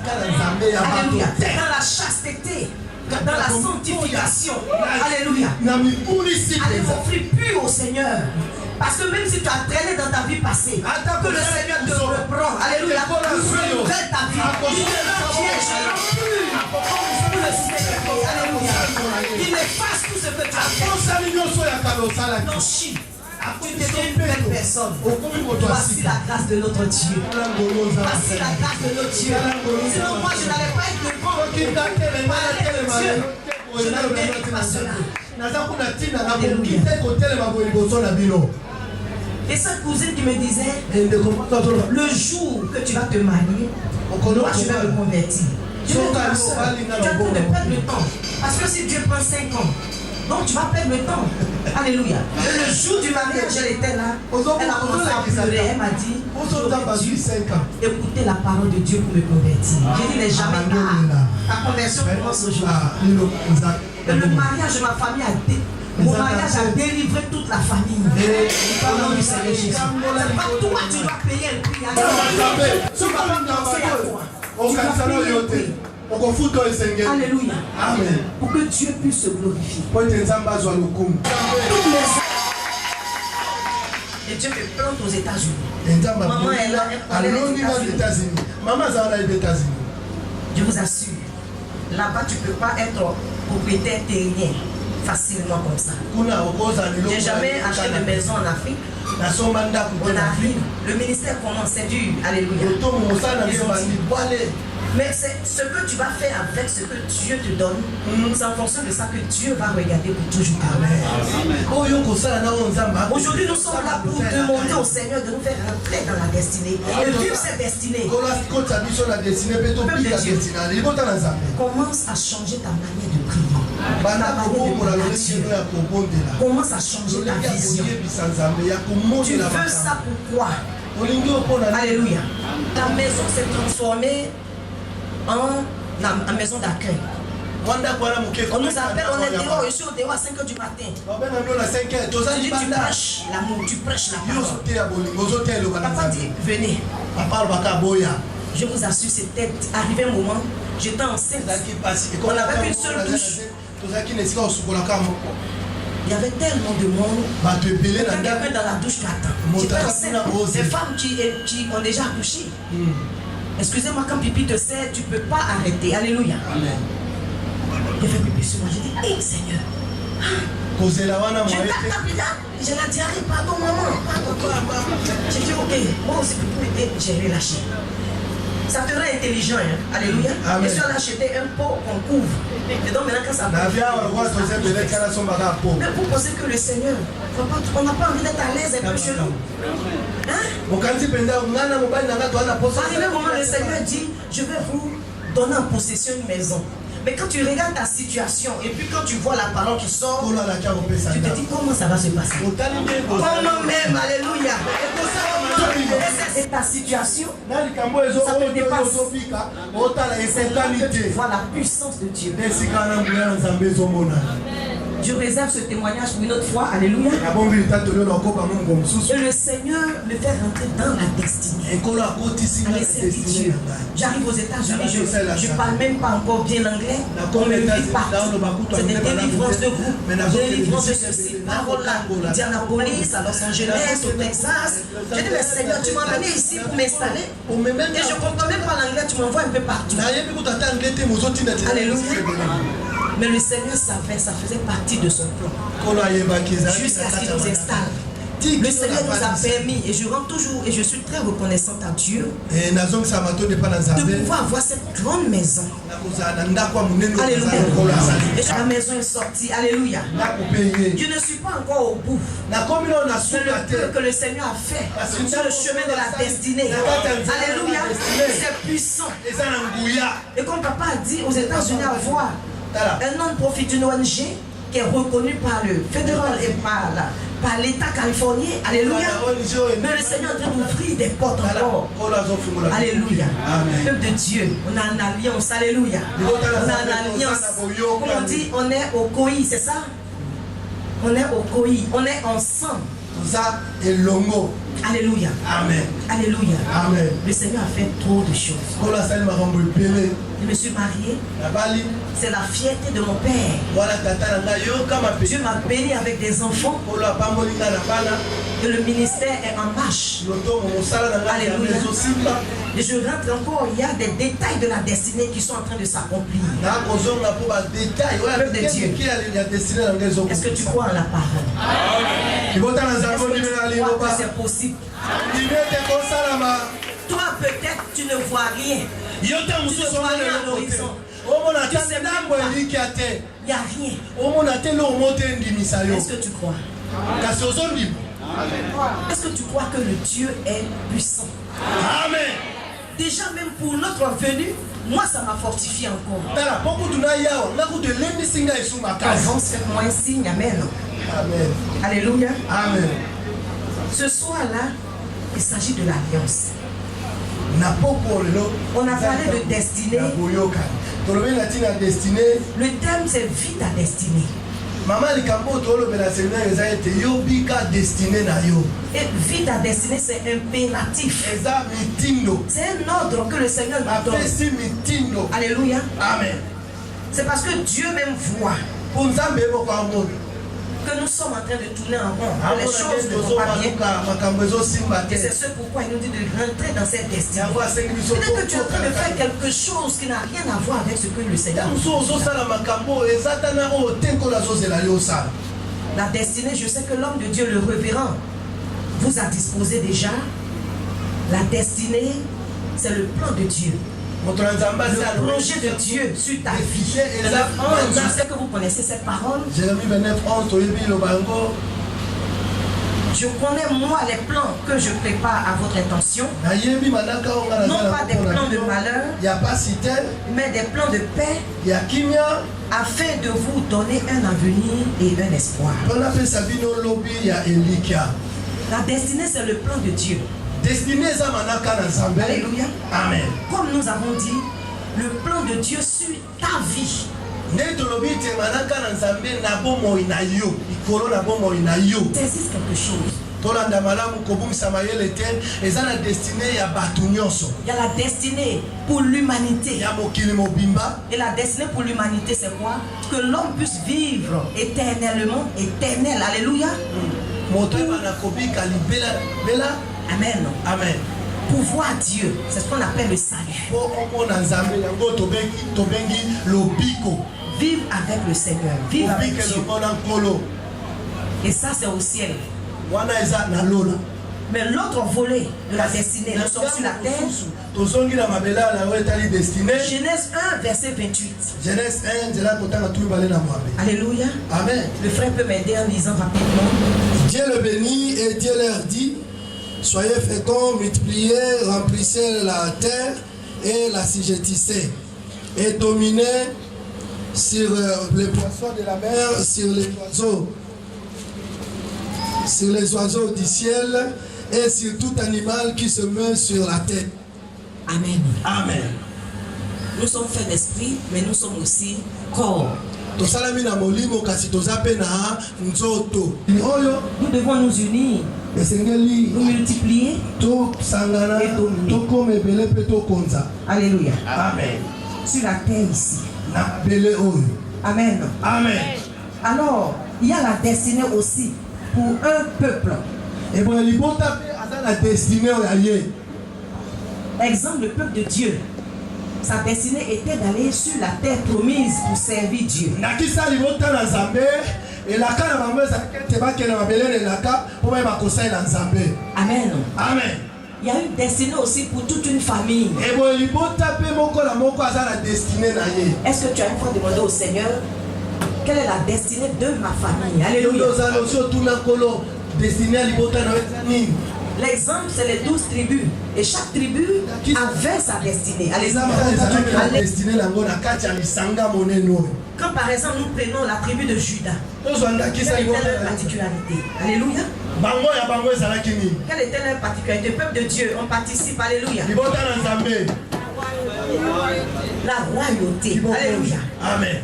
Alléluia. Dans la chasteté. Dans la sanctification. Alléluia. Allez, offrir pur au Seigneur. Parce que même si tu as traîné dans ta vie passée, que le Seigneur te reprend. Alléluia. Il nouvelle ta vie. Il te rend piège. Alléluia. Il efface tout ce que tu as fait. Blanchi. Tu deviens une belle personne. Voici la grâce de notre Dieu. Voici la grâce de notre Dieu. Sinon moi je n'allais pas être le grand pour parler de Dieu. Je ne mérite pas cela. Et cette cousine qui me disait, le jour que tu vas te marier, moi je vais me convertir. Je vais te dire, tu as peur de perdre le temps. Parce que si Dieu prend 5 ans, donc tu vas perdre le temps. Alléluia. Et le jour du mariage, elle était là. Elle a commencé à pleurer. Elle m'a dit, j'aurais dû écouter la parole de Dieu pour me convertir. J'ai dit, n'est jamais tard. La conversion commence aujourd'hui. Et le mariage de ma famille mon mariage a délivré toute la famille. Au nom du Seigneur Jésus. C'est pas toi, tu dois payer le prix. Ce qu'on va danser à toi. Alléluia. Amen. Pour que Dieu puisse se glorifier. Et Dieu me plante aux États-Unis. Maman est là, elle est aux États-Unis. Je vous assure, là-bas tu ne peux pas être propriétaire terrien facilement comme ça. J'ai jamais acheté de maison en Afrique. On arrive, le ministère commence, c'est dur. Alléluia. Mais c'est ce que tu vas faire avec ce que Dieu te donne. C'est en fonction de ça que Dieu va regarder pour toujours. Aujourd'hui, nous sommes là pour demander au Seigneur de nous faire rentrer dans la destinée et vivre cette destinée. Commence à changer ta manière de prier. Commence à changer ta vision. Tu veux ça pourquoi? Alléluia. Ta maison s'est transformée en maison d'accueil. On nous appelle, on est dehors, je suis au dehors à 5 h du matin. Tu prêches l'amour, tu prêches la parole. Papa dit, venez. Je vous assure, c'était arrivé un moment, j'étais enceinte. On n'avait qu'une seule douche. Il y avait tellement de monde. Quelqu'un dans la douche qui attend. J'étais enceinte. Des femmes qui ont déjà accouché. Excusez-moi, quand pipi te sert, tu ne peux pas arrêter. Alléluia. Amen. J'ai fait pipi sur moi. J'ai dit, hé Seigneur. Je la diarrhée, pardon maman. J'ai dit, ok, moi aussi, j'ai relâché. Ça te rend intelligent. Hein? Alléluia. Amen. Et si on a acheté un pot qu'on couvre. Et donc maintenant, quand ça mais pour penser que le Seigneur, on n'a pas envie d'être à l'aise un peu chez nous. Hein? Arrivé au moment, le Seigneur dit, je vais vous donner en possession une maison. Mais quand tu regardes ta situation et puis quand tu vois la parole qui sort, tu te dis comment ça va se passer. Comment même, alléluia. Et ta situation, ça te dépasse. C'est là que tu vois la puissance de Dieu. Je réserve ce témoignage pour une autre fois. Alléluia. Et le Seigneur me fait rentrer dans la destinée. Allez, servir Dieu. J'arrive aux États-Unis, je ne parle même pas encore bien l'anglais. On me dit partout. C'est des délivrances de groupe, des délivrances de ceci. Parole là, Indianapolis, à Los Angeles, au Texas. J'ai dit, mais Seigneur, tu m'as amené ici pour m'installer. Et je ne comprends même pas l'anglais, tu m'envoies un peu partout. Alléluia. Mais le Seigneur savait, ça faisait partie de son plan. Jusqu'à ce qu'il nous installe Le Seigneur nous a permis, et je rends toujours, et je suis très reconnaissante à Dieu, de pouvoir avoir cette grande maison. Alléluia. Et la maison est sortie. Alléluia. Je ne suis pas encore au bout. C'est le peu que le Seigneur a fait sur le chemin de la destinée. Alléluia. C'est puissant. Et comme papa a dit aux États-Unis, avoir un non-profit d'une ONG qui est reconnu par le fédéral et par l'État californien. Alléluia. Mais le Seigneur est en train d'ouvrir des portes encore. Alléluia. Peuple de Dieu, on a une alliance. Alléluia. On a une alliance. Comme on dit, on est au COI, c'est ça? On est au COI. On est ensemble. Ça est longo. Alléluia. Amen. Alléluia. Amen. Le Seigneur a fait trop de choses. Je me suis marié. C'est la fierté de mon père. Dieu m'a béni avec des enfants. Et le ministère est en marche. Alléluia. Et je rentre encore, il y a des détails de la destinée qui sont en train de s'accomplir. Peuple de Dieu. Est-ce que tu crois en la parole? Est-ce que tu crois que c'est possible? Toi peut-être tu ne vois rien. Tu ne vois rien à l'horizon. Tu sais même pas. Il n'y a rien. Est-ce que tu crois? Est-ce que tu crois que le Dieu est puissant? Amen. Déjà même pour notre venue, moi ça m'a fortifié encore. Avance, faites-moi un signe. Amen. Amen. Alléluia. Amen. Ce soir-là, il s'agit de l'alliance. On a parlé de destinée. Le thème c'est vie ta destinée. Et vie ta destinée, c'est impératif. C'est un ordre que le Seigneur nous donne. Alléluia. Amen. C'est parce que Dieu même voit que nous sommes en train de tourner en rond. Les choses ne vont pas bien. Et c'est ce pourquoi il nous dit de rentrer dans cette destinée. Peut-être que tu es en train de faire quelque chose qui n'a rien à voir avec ce que le Seigneur nous dit. La destinée, je sais que l'homme de Dieu, le révérend, vous a disposé déjà. La destinée, c'est le plan de Dieu. Le projet de Dieu sur ta vie. Je sais que vous connaissez cette parole. Jérémie 29:11. Je connais moi les plans que je prépare à votre intention. Non pas des plans de malheur, mais des plans de paix, afin de vous donner un avenir et un espoir. La destinée, c'est le plan de Dieu. Alléluia. Amen. Comme nous avons dit, le plan de Dieu sur ta vie. Saisisse quelque chose. Il y a la destinée pour l'humanité. Et la destinée pour l'humanité, c'est quoi? Que l'homme puisse vivre éternellement, éternel. Alléluia. Amen. Amen. Pour voir Dieu, c'est ce qu'on appelle le salut. Vivre avec le Seigneur, vivre avec Dieu. Et ça, c'est au ciel. Mais l'autre volet de la destinée, nous sommes sur la terre. Genèse 1, verset 28. Genèse 1, Alléluia. Amen. Le frère peut m'aider en lisant rapidement. Dieu le bénit et Dieu leur dit: soyez féconds, multipliez, remplissez la terre et la assujettissez, et dominez sur les poissons de la mer, sur les oiseaux du ciel et sur tout animal qui se meut sur la terre. Amen. Amen. Nous sommes faits d'esprit, mais nous sommes aussi corps. Nous devons nous unir, nous multiplier et dominer. Alléluia. Amen. Sur la terre ici. Amen. Amen. Alors, il y a la destinée aussi pour un peuple. Exemple, le peuple de Dieu. Sa destinée était d'aller sur la terre promise pour servir Dieu. Et la canne à maman, c'est pas qu'elle m'a belé la canne pour me conseiller dans Zambé. Amen. Amen. Il y a une destinée aussi pour toute une famille. Et bon, il faut taper mon corps à mon corps à la destinée. Est-ce que tu as une fois demandé au Seigneur quelle est la destinée de ma famille? Alléluia. L'exemple, c'est les 12 tribus. Et chaque tribu avait sa destinée. Alléluia. Quand par exemple nous prenons la tribu de Judas, quelle était leur particularité? Alléluia. Quelle était leur particularité? Le peuple de Dieu, on participe. Alléluia. La royauté. Alléluia. Amen.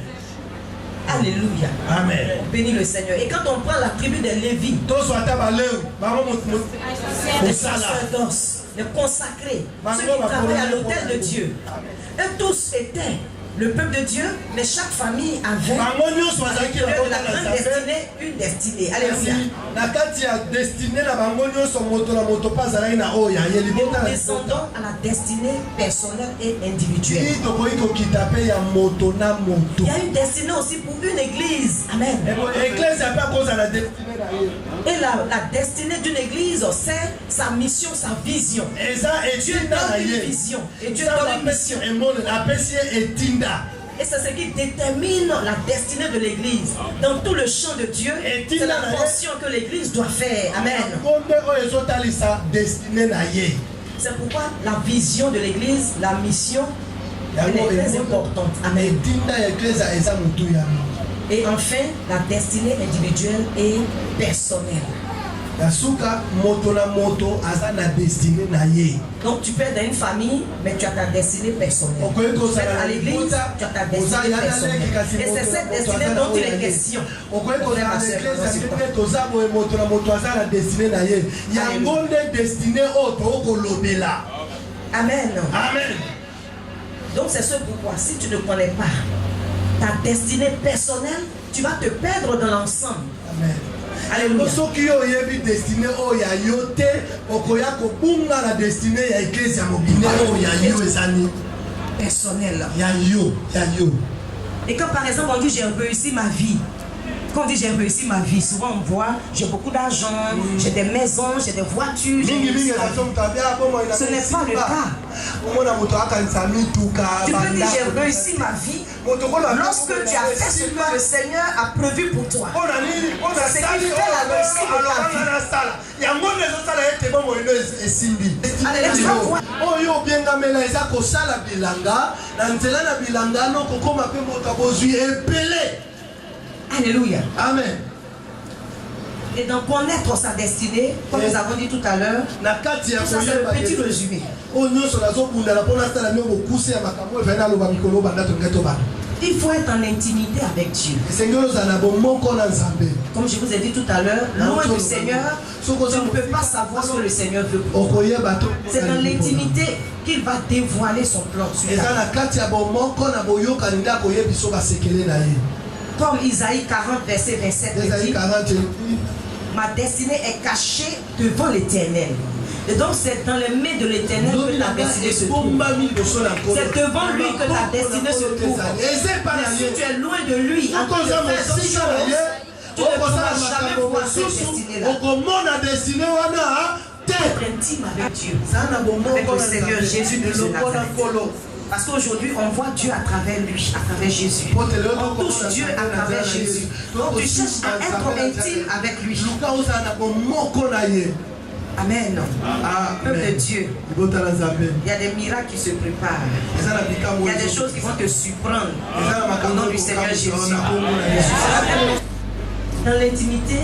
Alléluia. Amen. Bénis le Seigneur. Et quand on prend la tribu de Lévi, les sacerdoces, les consacrés, ceux qui travaillent à l'autel de Dieu, eux tous étaient le peuple de Dieu, mais chaque famille avait la grande destinée, une destinée. Alléluia. Nous descendons à la destinée personnelle et individuelle. Il y a une destinée aussi pour une église. Amen. Et la destinée d'une église, c'est sa mission, sa vision. Dieu donne une vision et Dieu donne une mission. Et c'est ce qui détermine la destinée de l'église. Dans tout le champ de Dieu, c'est la portion que l'église doit faire. Amen. C'est pourquoi la vision de l'église, la mission, elle est très importante. Amen. Et enfin, la destinée individuelle et personnelle. Donc tu peux être dans une famille, mais tu as ta destinée personnelle. Tu peux être à l'église, tu as ta destinée personnelle. Et c'est cette destinée dont il est question. Amen. Amen. Donc c'est ce pourquoi, si tu ne connais pas ta destinée personnelle, tu vas te perdre dans l'ensemble. Amen. Alléluia. Personnel. Et quand par exemple on dit j'ai réussi ma vie, quand on dit j'ai réussi ma vie, souvent on voit j'ai beaucoup d'argent, j'ai des maisons, j'ai des voitures. Ce n'est pas le cas. Tu peux dire j'ai réussi ma vie lorsque tu as fait ce que le Seigneur a prévu pour toi. C'est ce qui fait la réussite de ta vie. Allez, tu vas voir. Alléluia. Amen. Et donc connaître sa destinée, comme nous avons dit tout à l'heure, tout ça c'est le petit résumé. Il faut être en intimité avec Dieu. Comme je vous ai dit tout à l'heure, loin du Seigneur, tu ne peux pas savoir ce que le Seigneur veut pour toi. C'est dans l'intimité qu'il va dévoiler son plan sur ta vie. Comme Isaïe 40, verset 27 dit, ma destinée est cachée devant l'Éternel. Et donc c'est dans les mains de l'Éternel que ta destinée se trouve. C'est devant lui que ta destinée se trouve. Mais si tu es loin de lui, en train de faire d'autres choses, tu ne pourras jamais voir cette destinée-là. Être intime avec Dieu, avec le Seigneur Jésus de Nazareth. Parce qu'aujourd'hui, on voit Dieu à travers lui, à travers Jésus. On touche Dieu à travers Jésus. Donc tu cherches à être intime avec lui. Amen. Peuple de Dieu, il y a des miracles qui se préparent. Il y a des choses qui vont te surprendre. Au nom du Seigneur Jésus. Dans l'intimité,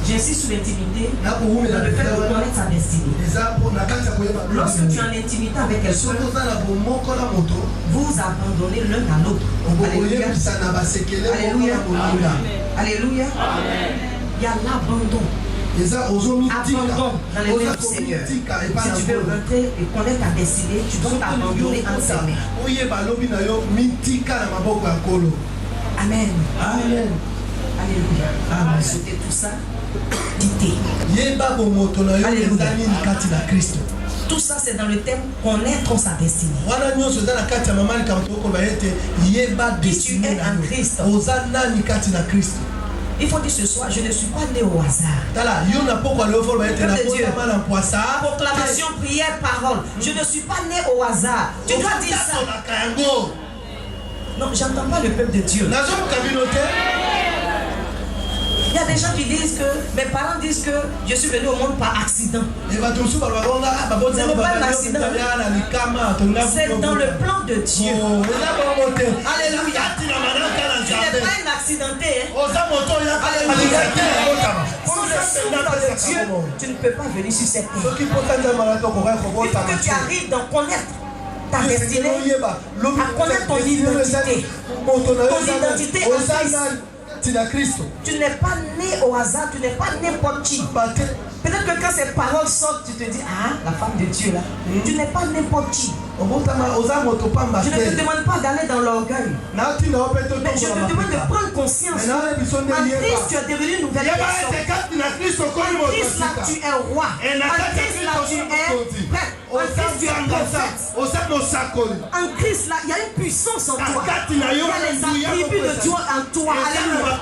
j'insiste sur l'intimité, le fait de connaître sa destinée. Lorsque tu es en intimité avec quelqu'un, vous abandonnez l'un à l'autre. Alléluia. Alléluia. Alléluia. Il y a l'abandon. Abandon dans les mains du Seigneur. Si tu veux rentrer et connaître ta destinée, tu dois t'abandonner en ses mains. Amen. Amen. Alléluia. Amen. C'était tout ça. Alléluia. Tout ça, c'est dans le thème connaître sa destinée. Qui tu es en Christ. Il faut dire ce soir, je ne suis pas né au hasard. Proclamation, prière, parole. Je ne suis pas né au hasard. Tu dois dire ça. Non, j'entends pas le peuple de Dieu. Il y a des gens qui disent que mes parents disent que je suis venu au monde par accident. Ce n'est pas un accident. C'est dans le plan de Dieu. Alléluia. Tu n'es pas un accidenté. Alléluia. Sans le souffle de Dieu, tu ne peux pas venir sur cette terre. Il faut que tu arrives dans connaître ta destinée, à connaître ton identité. Ton identité en Christ. Tu n'es pas né au hasard, tu n'es pas n'importe qui. Peut-être que quand ces paroles sortent, tu te dis, ah, la femme de Dieu là, tu n'es pas n'importe qui. Je ne te demande pas d'aller dans l'orgueil. Mais je te demande de prendre conscience. En Christ, tu es devenu une nouvelle personne. En Christ, là, tu es roi. En Christ, là, tu es prêtre. En Christ, tu es prophète. En Christ, là, il y a une puissance en toi. Il y a les attributs de Dieu en toi. Alléluia.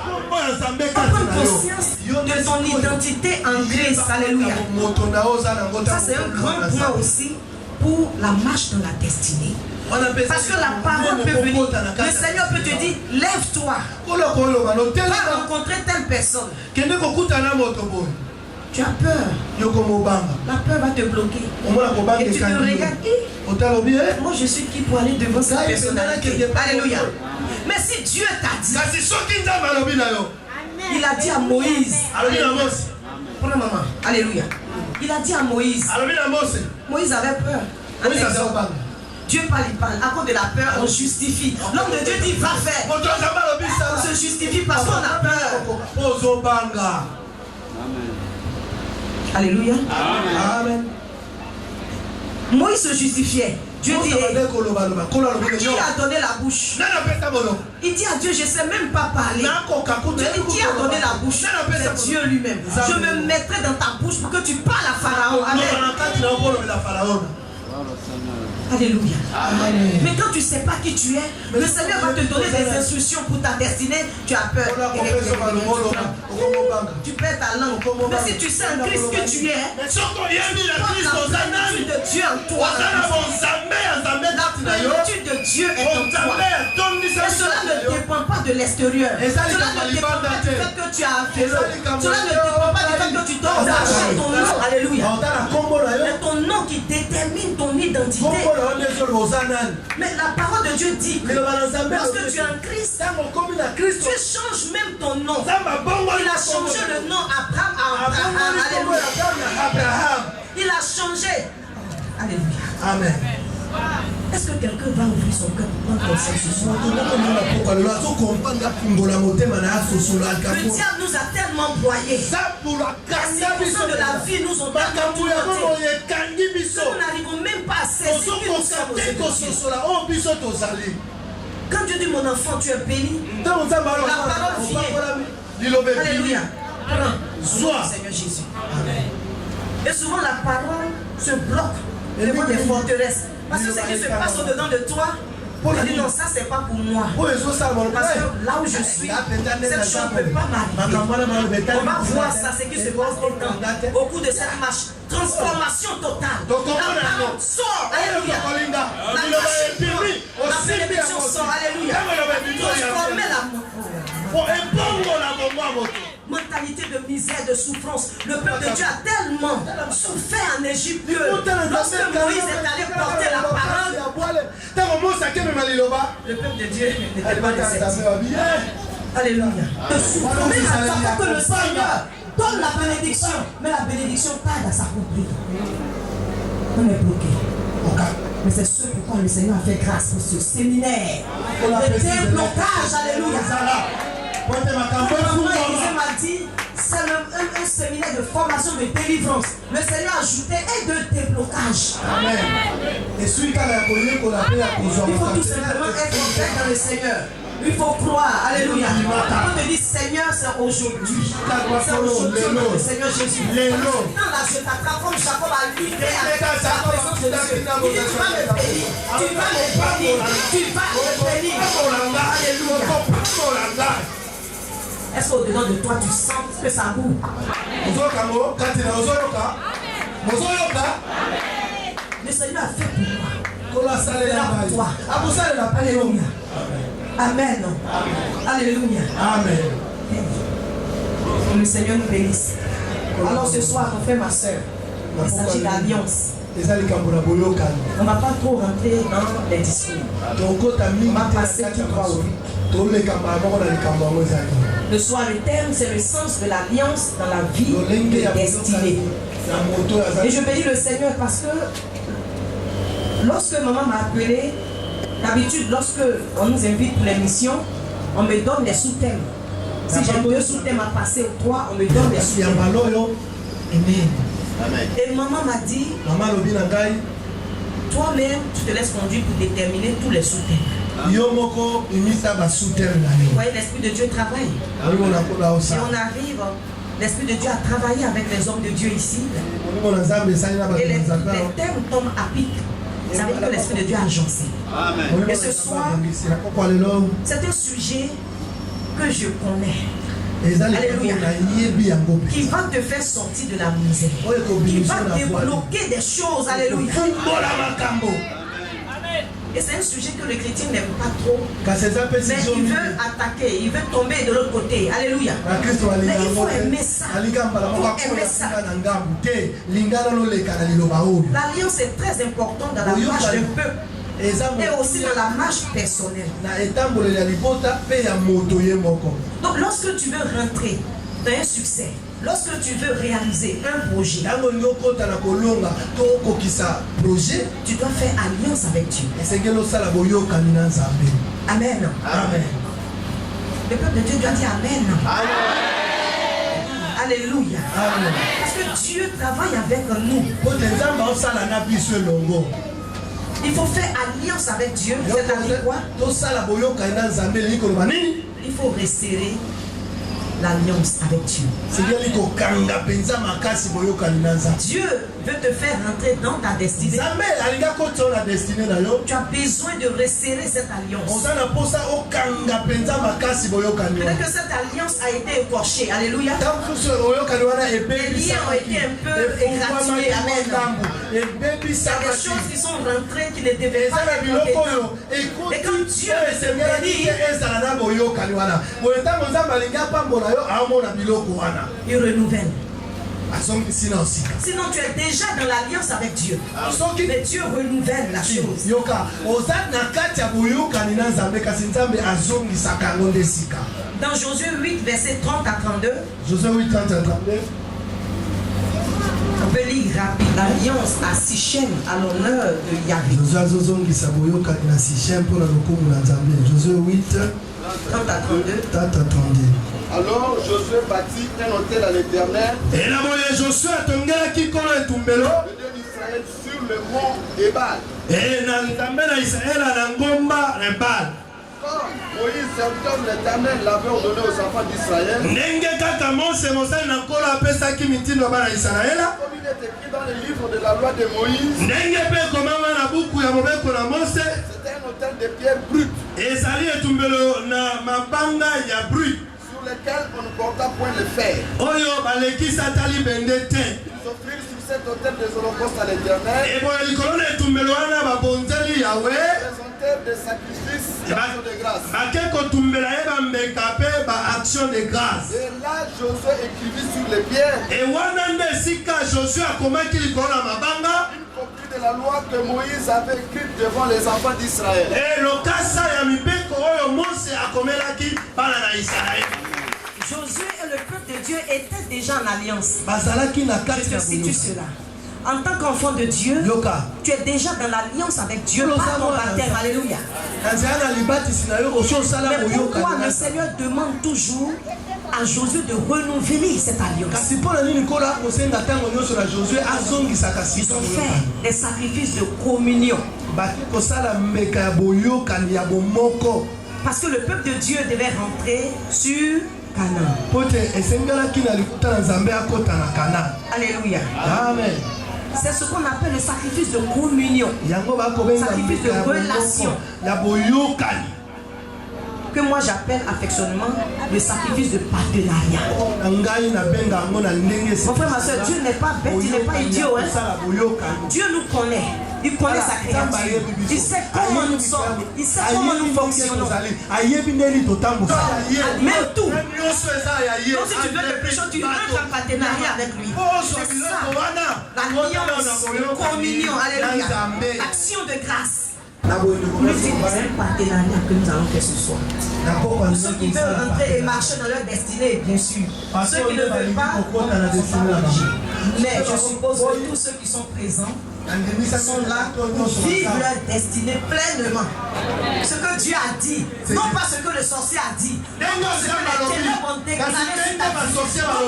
Prends conscience de ton identité en Christ. Alléluia. Ça, c'est un grand point aussi pour la marche dans la destinée. Parce que la parole peut venir. Le Seigneur peut te dire, lève-toi. Va rencontrer telle personne. Tu as peur. La peur va te bloquer. Et tu te regardes. Moi je suis qui pour aller devant cette personnalité. Alléluia. Mais si Dieu t'a dit, il a dit à Moïse. Prends la maman. Alléluia. Il a dit à Moïse. Moïse avait peur. Dieu parle, il parle. À cause de la peur, on justifie. L'homme de Dieu dit, va faire. On se justifie parce qu'on a peur. Alléluia. Amen. Moïse se justifiait. Dieu dit, qui a donné la bouche? Il dit à Dieu, je ne sais même pas parler. Dieu dit, qui a donné la bouche? C'est Dieu lui-même. Je me mettrai dans ta bouche pour que tu parles à Pharaon. Amen. Alléluia. Amen. Mais quand tu ne sais pas qui tu es, le Seigneur va te donner des instructions pour ta destinée. Tu as peur. Tu perds ta langue. Mais si tu sais en Christ que tu es, tu portes la plénitude de Dieu en toi. La plénitude de Dieu est en toi. Et cela ne dépend pas de l'extérieur. Cela ne dépend pas du fait que tu as un vélo. Cela ne dépend pas du fait que tu dors marcher ton nom. Alléluia. Mais ton nom qui détermine ton identité. Mais la parole de Dieu dit que lorsque tu es en Christ, tu changes même ton nom. Il a changé le nom Abraham à Abraham. Alléluia. Il a changé. Alléluia. Amen. Est-ce que quelqu'un va ouvrir son cœur pour prendre conscience ce soir? Le diable nous a tellement broyés. Les circonstances de la vie nous ont tellement tourmentés que nous n'arrivons même pas à saisir que nous sommes aux églises. Quand Dieu dit mon enfant, tu es béni, la parole vient. Alléluia. Prends. Seigneur Jésus. Et souvent la parole se bloque devant des forteresses. Parce que ce qui se passe au-dedans de toi, on dit non, ça c'est pas pour moi. Parce que là où je suis, cette chose ne peut pas m'arriver. On va voir ça, ce qui se passe au cours de cette marche. Transformation totale. La parole sort. Alléluia. La bénédiction sort. Alléluia. Transformer la mentalité de misère, de souffrance. Le peuple de Dieu a tellement souffert en Égypte que lorsque Moïse est allé porter la parole, le peuple de Dieu n'était pas déceptif. Alléluia. Même attendant que le Seigneur donne la bénédiction, mais la bénédiction tarde à s'accomplir. On est bloqué. Mais c'est ce pourquoi le Seigneur a fait grâce pour ce séminaire. Le déblocage. Alléluia. M'a dit, c'est un séminaire de formation de délivrance. Le Seigneur a ajouté et de déblocage. Amen. Il faut tout simplement être fait dans le Seigneur. Il faut croire. Alléluia. Quand on te dit Seigneur, c'est aujourd'hui. C'est aujourd'hui le Seigneur Jésus. Dans la je t'attrape comme Jacob a lutté avec sa Alléluia. Est-ce qu'au-dedans de toi, tu sens que ça bouge? Le Seigneur a fait pour toi. Alléluia. Amen. Alléluia. Amen. Le Seigneur nous bénisse. Alors ce soir, mon frère, ma soeur, il s'agit d'alliance. On ne va pas trop rentrer dans les discours. On va passer tout droit au but. Le soir, le thème, c'est le sens de l'alliance dans la vie de destinée. Et je bénis le Seigneur parce que lorsque maman m'a appelé, d'habitude, lorsque on nous invite pour les missions, on me donne les sous-thèmes. Si j'ai 2 sous-thèmes à passer ou 3, on me donne les sous-thèmes. Amen. Et maman m'a dit, toi-même, tu te laisses conduire pour déterminer tous les sous-thèmes. Vous voyez, l'Esprit de Dieu travaille. Et on arrive, l'Esprit de Dieu a travaillé avec les hommes de Dieu ici. Et les thèmes tombent à pic. Ça veut dire que l'Esprit de Dieu a agencé. Amen. Et ce soir, c'est un sujet que je connais. Alléluia. Qui va te faire sortir de la misère. Qui va débloquer des choses. Alléluia. Et c'est un sujet que le chrétien n'aime pas trop. Mais il veut attaquer, il veut tomber de l'autre côté. Alléluia. Mais il faut aimer ça. Il faut aimer ça. L'alliance est très importante dans la marche d'un peuple. Et aussi dans la marche personnelle. Donc lorsque tu veux rentrer dans un succès, lorsque tu veux réaliser un projet, tu dois faire alliance avec Dieu. Amen. Amen. Le peuple de Dieu doit dire Amen. Amen. Alléluia. Amen. Parce que Dieu travaille avec nous. Il faut faire alliance avec Dieu. C'est-à-dire quoi? Il faut resserrer l'alliance avec Dieu. Dieu veut te faire rentrer dans ta destinée. Tu as besoin de resserrer cette alliance. Peut-être que cette alliance a été écorchée. Alléluia. Les liens ont été un peu égratignés. Amen. Il y a des choses qui sont rentrées qui ne devaient pas être rentrées. Et quand Dieu se bénit, il renouvelle. Sinon tu es déjà dans l'alliance avec Dieu. Mais Dieu renouvelle la chose. Dans Josué 8, verset 30 à 32. On peut lire rapide. L'alliance à Sichem à l'honneur de Yahvé. Josué 8, 30 à 32. Alors Josué bâtit un autel à l'Éternel. Et là, Josué a tombé qui connaît un tumbelo. Le Dieu d'Israël sur le mont Ebal. Et dans Israël à l'Angomba Ebal. Comme Moïse, serviteur de l'Éternel, l'avait ordonné aux enfants d'Israël. Comme il est écrit dans le livre de la loi de Moïse. C'était un autel de pierre brute. Sur lequel on ne porta point le fer. Ils offrirent sur cet autel des holocaustes à l'Éternel. Présentèrent des sacrifices d'action de grâce. Et là, Josué écrivit sur les pierres une copie de la loi que Moïse avait écrite devant les enfants d'Israël. Josué et le peuple de Dieu étaient déjà en alliance. Je te situe cela. En tant qu'enfant de Dieu, tu es déjà dans l'alliance avec Dieu par ton baptême. Alléluia. Mais pourquoi le Seigneur demande toujours à Josué de renouveler cette alliance? Ils ont fait des sacrifices de communion. Parce que le peuple de Dieu devait rentrer sur Canaan. Alléluia. Amen. C'est ce qu'on appelle le sacrifice de communion. Sacrifice de relation. Que moi j'appelle affectionnement le sacrifice de partenariat. Mon frère, ma soeur, Dieu n'est pas bête, il n'est pas idiot. Hein? Dieu nous connaît. Il connaît sa créature. Il sait comment nous sommes. Il sait comment nous fonctionnons. Même tout. Donc si tu veux quelque chose, tu entres en partenariat avec lui. C'est ça. L'alliance, la communion, alléluia. Action de grâce. C'est un partenariat que nous allons faire ce soir. Pour ceux qui veulent entrer et marcher dans leur destinée, bien sûr. Ceux qui ne veulent pas, mais je suppose que tous ceux qui sont présents sont là pour vivre leur destinée pleinement. Ce que Dieu a dit, non pas ce que le sorcier a dit, non pas ce que les ténèbres ont déclaré, non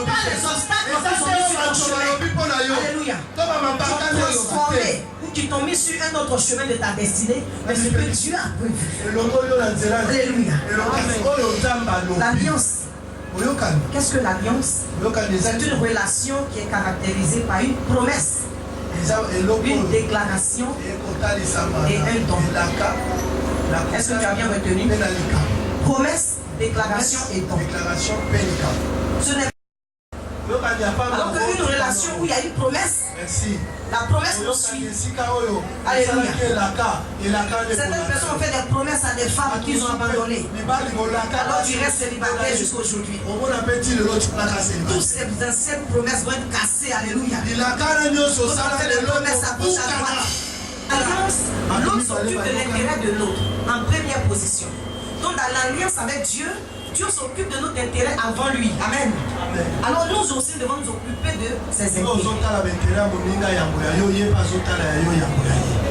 pas les obstacles qui sont mis sur ton chemin. Alléluia. Transformé. Qui t'ont mis sur un autre chemin de ta destinée, mais ce que Dieu a prévu. Alléluia. L'alliance. Qu'est-ce que l'alliance? C'est une relation qui est caractérisée par une promesse, une déclaration et un don. Est-ce que tu as bien retenu? Promesse, déclaration et don. Ce n'est alors qu'une relation où il y a une promesse, la promesse nous suit. Alléluia. Certaines personnes ont fait des promesses à des femmes qu'ils ont abandonnées. Alors tu restes célibataire jusqu'à aujourd'hui. Toutes ces anciennes promesses vont être cassées. Alléluia. Vous avez des promesses à gauche, à droite. Alliance, l'autre s'occupe de l'intérêt de l'autre en première position. Donc dans l'alliance avec Dieu, Dieu s'occupe de notre intérêt avant lui. Amen. Alors nous aussi devons nous occuper de ses intérêts.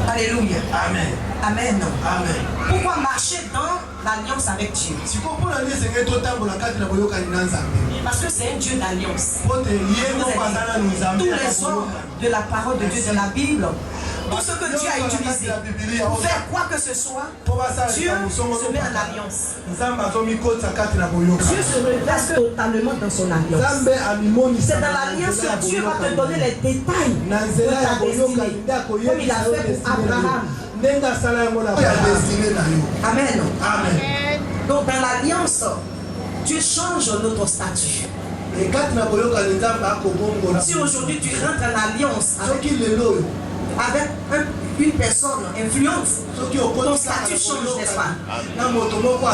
Alléluia. Amen. Amen. Amen. Pourquoi marcher dans l'alliance avec Dieu? Parce que c'est un Dieu d'alliance. Tous les hommes de la parole de Dieu de la Bible, tout ce que Dieu a utilisé pour faire quoi que ce soit, Dieu se met en alliance. Dieu se reverse totalement dans son alliance. C'est dans l'alliance que Dieu va te donner les détails de ta destinée, comme il a fait pour Abraham. Amen. Amen. Donc dans l'alliance, Dieu change notre statut. Si aujourd'hui tu rentres en alliance avec une personne influente, ton statut change, n'est-ce pas?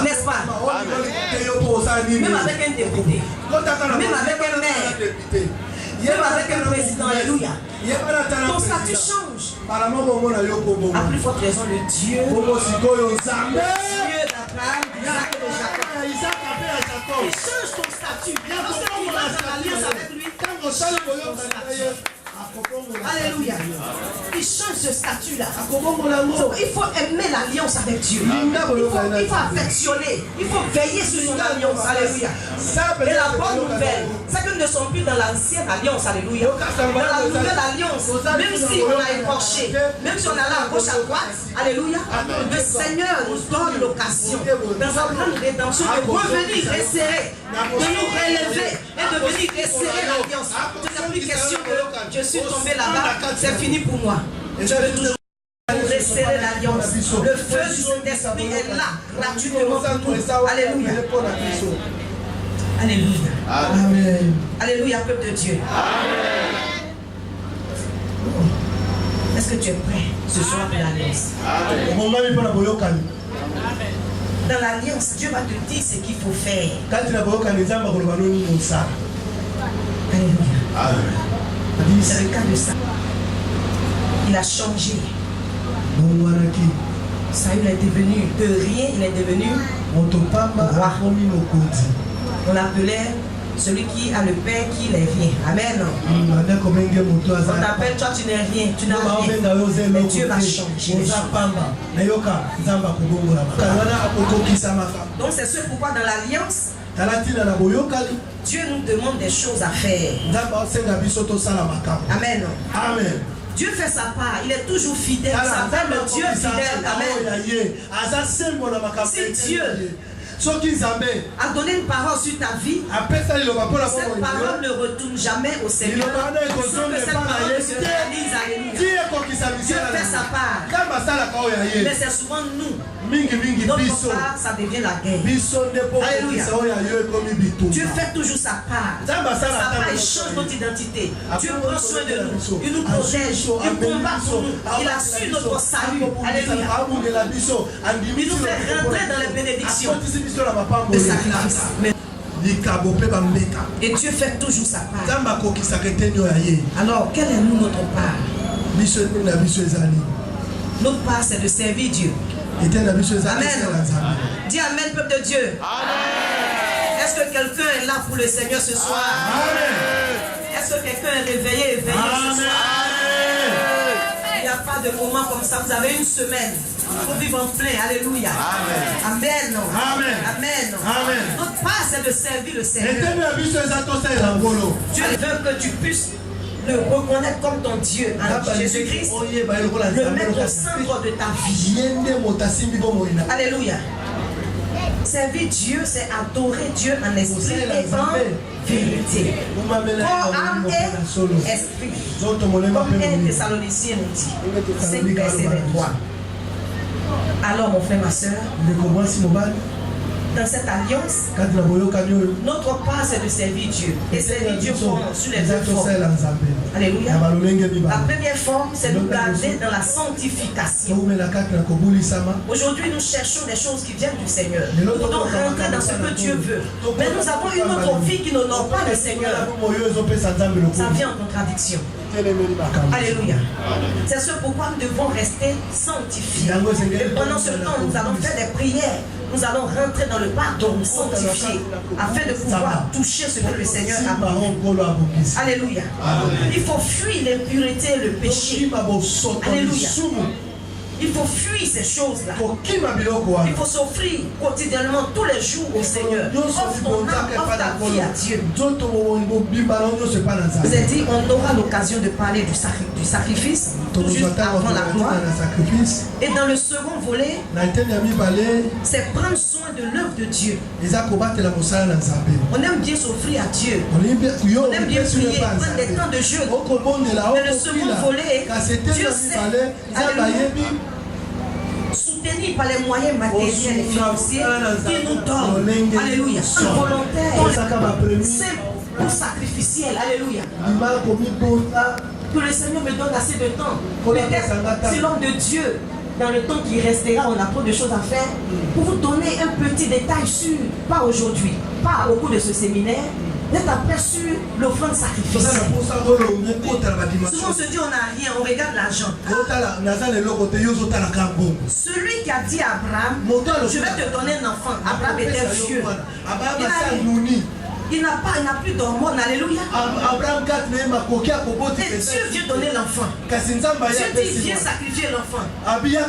N'est-ce pas? Même avec un député, même avec un maire, même avec un président, alléluia, ton statut change. À plus forte raison, le Dieu d'Abraham, d'Isaac et de Jacob, il change ton statut. Lorsque tu rentres en alliance avec lui, il change ton statut. Alléluia. Il change ce statut-là. Il faut aimer l'alliance avec Dieu. Il faut affectionner. Il faut veiller sur son alliance. Alléluia. Et la bonne nouvelle, c'est que nous ne sommes plus dans l'ancienne alliance. Alléluia. Dans la nouvelle alliance, même si on a écorché, même si on a là à gauche, à droite, alléluia, le Seigneur nous donne l'occasion, dans sa grande rédemption, de revenir resserrer, de nous relever et de venir resserrer l'alliance. Ce n'est plus question de je suis tombé là-bas, c'est fini pour moi. Je veux toujours resserrer l'alliance. Le feu du Saint-Esprit est là, gratuitement pour nous. Alléluia. Alléluia. Amen. Alléluia, peuple de Dieu. Amen. Est-ce que tu es prêt ce soir pour l'alliance? Dans l'alliance, Dieu va te dire ce qu'il faut faire. Alléluia. Amen. C'est le cas de ça. Il a changé. Saül est devenu de rien, il est devenu roi. On l'appelait celui qui a le Père qui les vient. Amen. On t'appelle, toi tu n'es rien, tu n'as rien. Mais Dieu va changer. Donc c'est ce pourquoi dans l'alliance, Dieu nous demande des choses à faire. Amen. Amen. Dieu fait sa part, il est toujours fidèle. Il s'appelle le Dieu fidèle. Amen. Si Dieu a donné une parole sur ta vie, cette parole ne retourne jamais au Seigneur sans que cette parole se réalise. Alléluia. Dieu fait sa part. Mais c'est souvent nous. Notre part, ça devient la guerre. Alléluia. Dieu fait toujours sa part. Sa part, il change notre identité. Dieu prend soin de nous. Il nous protège. Il combat pour nous. Il assure notre salut. Alléluia. Il nous fait rentrer dans les bénédictions de sacrifice. Et Dieu fait toujours sa part. Alors, quelle est nous notre part? Notre part, c'est de servir Dieu. Amen. Dis Amen, peuple de Dieu. Amen. Est-ce que quelqu'un est là pour le Seigneur ce soir? Amen. Est-ce que quelqu'un est réveillé, éveillé ce soir? Il n'y a pas de moment comme ça. Vous avez une semaine. Il faut vivre en plein. Alléluia. Amen. Amen. Amen. Amen. Notre part, c'est de servir le Seigneur. Dieu veut que tu puisses le reconnaître comme ton Dieu en Jésus-Christ, le mettre au centre de ta vie. Alléluia. Servir Dieu, c'est adorer Dieu en esprit et en vérité. Corps, âme et esprit. Comme 1 Thessaloniciens nous dit. 5 verset 23. Alors mon frère, ma soeur, dans cette alliance, notre part c'est de servir Dieu. Et servir Dieu sur les deux formes. Alléluia. La première forme, c'est de nous garder dans la sanctification. Aujourd'hui, nous cherchons des choses qui viennent du Seigneur. Nous voulons rentrer dans ce que Dieu veut. Mais nous avons une autre vie qui n'honore pas le Seigneur. Ça vient en contradiction. Alléluia. C'est ce pourquoi nous devons rester sanctifiés. Et pendant ce temps, nous allons faire des prières. Nous allons rentrer dans le pardon sanctifié afin de pouvoir toucher ce que le Seigneur a mis. Alléluia. Il faut fuir l'impureté et le péché. Alléluia. Il faut fuir ces choses-là. Il faut s'offrir quotidiennement tous les jours au Seigneur. Offre ton âme, offre ta vie à Dieu. Je vous ai dit, on aura l'occasion de parler du sacrifice, tout juste avant la gloire. Et dans le second volet, c'est prendre soin de l'œuvre de Dieu. On aime bien s'offrir à Dieu. On aime bien prier, prendre des temps de jeûne. Mais le second volet, Dieu sait. Alléluia. Soutenu par les moyens matériels et financiers qui nous donnent. Alléluia. Volontaire. C'est ou sacrificiel. Alléluia. Que le Seigneur me donne assez de temps. Peut-être si l'homme de Dieu, dans le temps qui restera, on a trop de choses à faire. Pour vous donner un petit détail sur, pas aujourd'hui, pas au cours de ce séminaire, d'être après sur l'offrande sacrificielle. Souvent on se dit on n'a rien, on regarde l'argent. Celui qui a dit à Abraham, je vais te donner un enfant. Abraham était vieux. Il n'a plus d'hormones, alléluia. Et Dieu vient donner l'enfant. Dieu dit, viens sacrifier l'enfant. Ah Seigneur,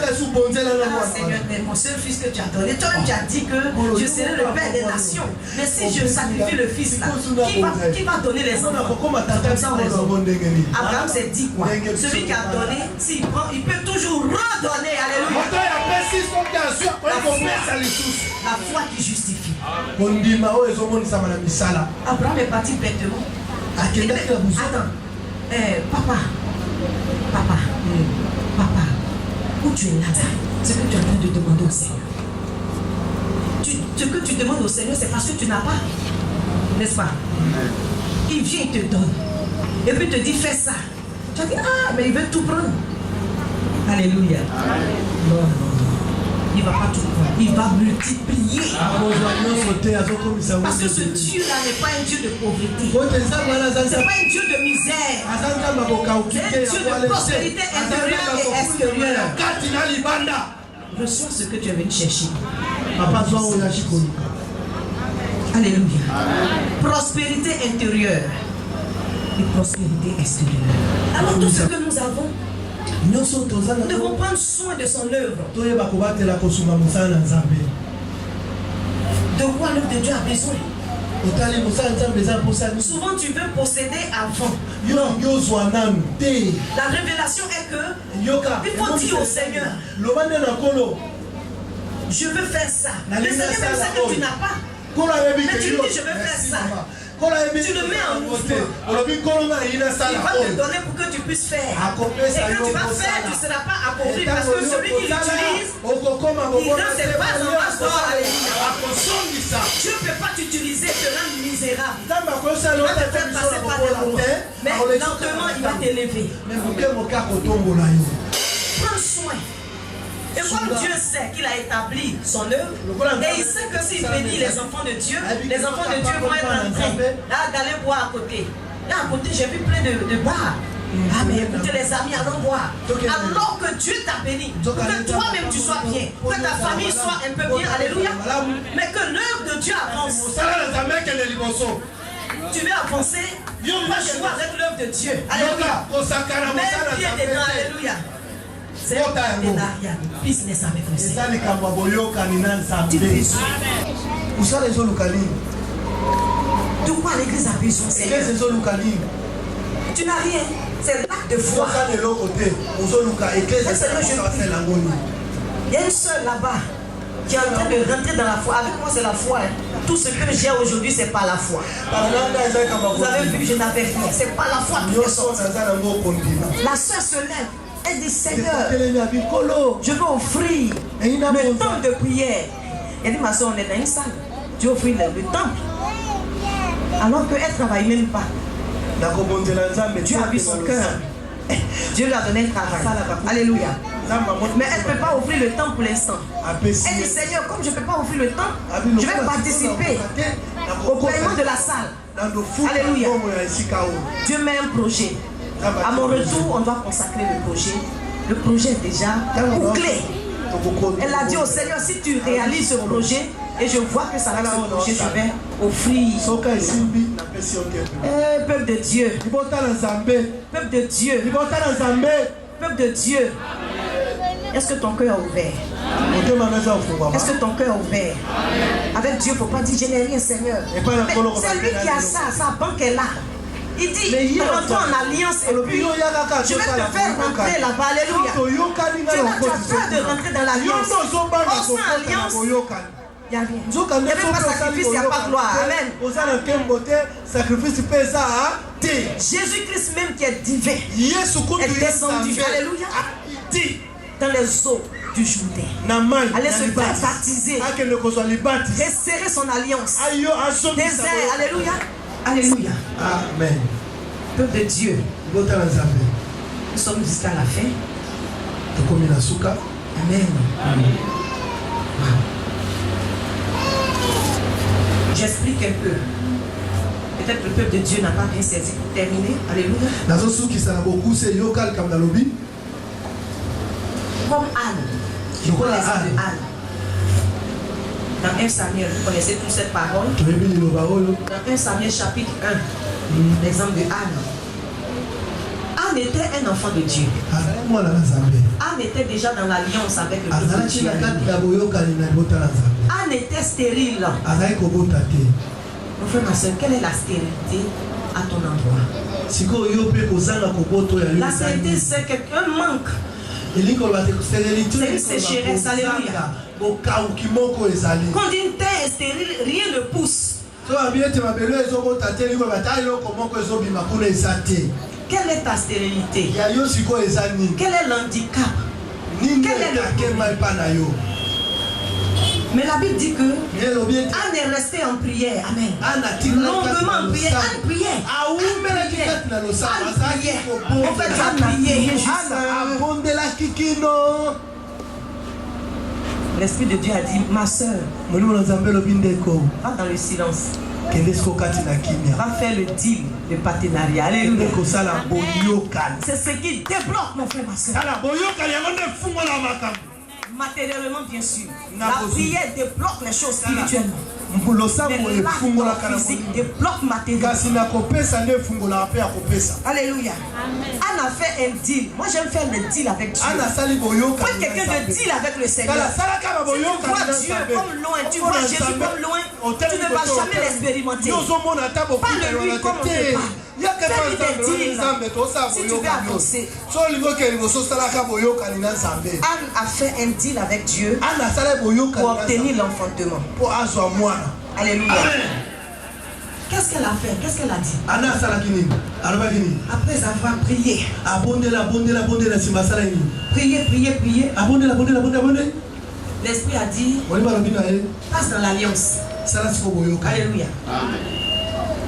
mais mon seul fils que tu as donné, toi tu as dit que je serai le père des nations. Mais si je sacrifie le fils là, qui va donner les enfants? Comme ça on raison. Abraham s'est dit quoi? Celui qui a donné, s'il prend, il peut toujours redonner, alléluia. La foi qui justifie. Abraham est parti bêtement. Attends, papa, où tu es là? C'est ce que tu es en train de demander au Seigneur. Ce que tu demandes au Seigneur, c'est parce que tu n'as pas. N'est-ce pas? Il vient, il te donne. Et puis il te dit, fais ça. Tu as dit, mais il veut tout prendre. Alléluia. Non. Il ne va pas tout prendre. Il va multiplier. Parce que ce Dieu-là n'est pas un Dieu de pauvreté. Ce n'est pas un Dieu de misère. C'est un Dieu de prospérité intérieure et extérieure. Reçois ce que tu es venu chercher. Alléluia. Prospérité intérieure et prospérité extérieure. Alors tout ce que nous avons, nous devons prendre soin de son œuvre. De quoi l'œuvre de Dieu a besoin? Souvent tu veux posséder avant. Non. La révélation est que il faut dire au Seigneur, je veux faire ça. Le Seigneur même sait que tu n'as pas. Mais tu lui dis, je veux faire ça. Tu le mets en mouvement. Il va te donner pour que tu puisses faire. Et quand tu vas faire, tu ne seras pas accompli parce que celui qui l'utilise, il donne ses pas en bas d'or. Dieu ne peut pas t'utiliser, te rendre misérable. Il va te faire passer par des moments. Mais lentement, il va t'élever. Prends soin. Et comme Dieu sait qu'il a établi son œuvre, et il sait que s'il bénit les enfants de Dieu vont être en train d'aller boire à côté. Là à côté, j'ai vu plein de bars. Ah mais écoutez les amis, allons boire. Alors que Dieu t'a béni, pour que toi-même tu sois bien, que ta famille soit un peu bien, alléluia. Mais que l'œuvre de Dieu avance. Tu veux avancer, tu vas jouer avec l'œuvre de Dieu. Alléluia. Mets le pied dedans, alléluia. C'est un partenariat, business avec le Seigneur. De quoi l'église a besoin, Seigneur? Tu n'as rien, c'est l'acte de foi. Il y a une sœur là-bas qui est en train de rentrer dans la foi. Avec moi, c'est la foi. Tout ce que j'ai aujourd'hui, c'est pas la foi. Vous avez vu, je n'avais rien. C'est pas la foi qui est sortie. La sœur se lève. Elle dit, Seigneur, je veux offrir le temps de prière. Elle dit, ma soeur, on est dans une salle. Tu offres le temple. Alors qu'elle ne travaille même pas. Dieu a vu son cœur. Dieu lui a donné le travail. Alléluia. Mais elle ne peut pas offrir le temps pour l'instant. Elle dit, Seigneur, comme je ne peux pas offrir le temps, je vais participer au paiement de la salle. Alléluia. Dieu met un projet. À mon retour, on doit consacrer le projet. Le projet est déjà bouclé. Elle a dit au Seigneur, si tu réalises ce projet, et je vois que ça va ce projet, je vais offrir. Peuple de Dieu. Peuple de Dieu. Peuple de Dieu. Est-ce que ton cœur est ouvert? Est-ce que ton cœur est ouvert? Avec Dieu, il ne faut pas dire, je n'ai rien, Seigneur. Mais c'est lui qui a ça, sa banque est là. Il dit, rentrons en alliance et puis je vais te faire rentrer là-bas. Alléluia. Tu as peur de rentrer dans l'alliance. Sans alliance, il n'y a rien. Il n'y a même pas sacrifice, il n'y a pas gloire. Amen. Jésus-Christ même qui est divin est descendu. Alléluia. Dans les eaux du Jourdain. Allez se faire baptiser. Resserrer son alliance. Désert. Alléluia. Alléluia. Amen. Peuple de Dieu. Nous sommes jusqu'à la fin. Amen. J'explique un peu. Peut-être que le peuple de Dieu n'a pas bien saisi pour terminer. Alléluia. Comme Anne. Je connais Anne. Dans 1 Samuel, vous connaissez toute cette parole. Dans 1 Samuel chapitre 1, l'exemple de Anne. Anne était un enfant de Dieu. Anne était déjà dans l'alliance avec le peuple de Dieu. Anne était stérile. Mon frère, ma soeur, quelle est la stérilité à ton endroit? La stérilité, c'est un manque. C'est une sécheresse, alléluia. Quand une terre est stérile, rien ne pousse. Quelle est ta stérilité? Quel est l'handicap? Quel est le problème? Mais la Bible dit que Anne est restée en prière. Amen. Longuement en prière. Anne priait. Anne priait. En fait, tu as prié. L'Esprit de Dieu a dit, ma soeur, va dans le silence. Va faire le deal de partenariat. Alléluia. C'est ce qui débloque, mon frère, ma soeur. Matériellement, bien sûr. La prière débloque les choses spirituellement. Mais l'acte physique débloque matériellement. Alléluia. Anne a fait un deal. Moi, j'aime faire le deal avec Dieu. Quand quelqu'un de deal avec le Seigneur, tu vois Dieu comme loin, tu vois Jésus comme loin, tu ne vas jamais l'expérimenter. Pas de lui comme on ne parle. Fais-lui des deals si tu veux avancer. Anne a fait un deal avec Dieu pour obtenir l'enfantement. Alléluia. Qu'est-ce qu'elle a fait? Qu'est-ce qu'elle a dit? Après avoir prié. Prié. L'Esprit a dit, passe dans l'alliance. Alléluia.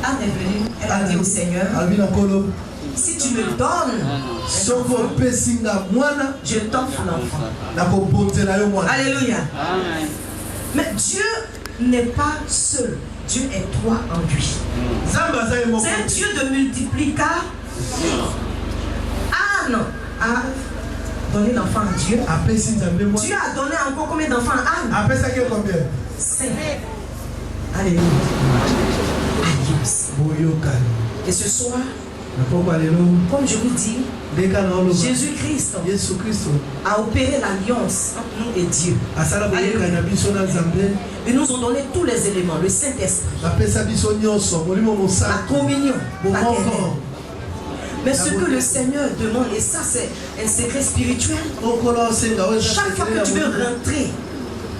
Anne est venue, elle a dit au Seigneur, si tu me donnes, je t'offre l'enfant. Alléluia. Mais Dieu n'est pas seul. Dieu est trois en lui. C'est un Dieu de multiplication. Anne a donné l'enfant à Dieu. Dieu a donné encore combien d'enfants à Anne? 5. Alléluia. Et ce soir, comme je vous dis, Jésus-Christ a opéré l'alliance entre nous et Dieu. Et nous ont donné tous les éléments, le Saint-Esprit, la communion, mais ce que le Seigneur demande, et ça c'est un secret spirituel, chaque fois que tu veux rentrer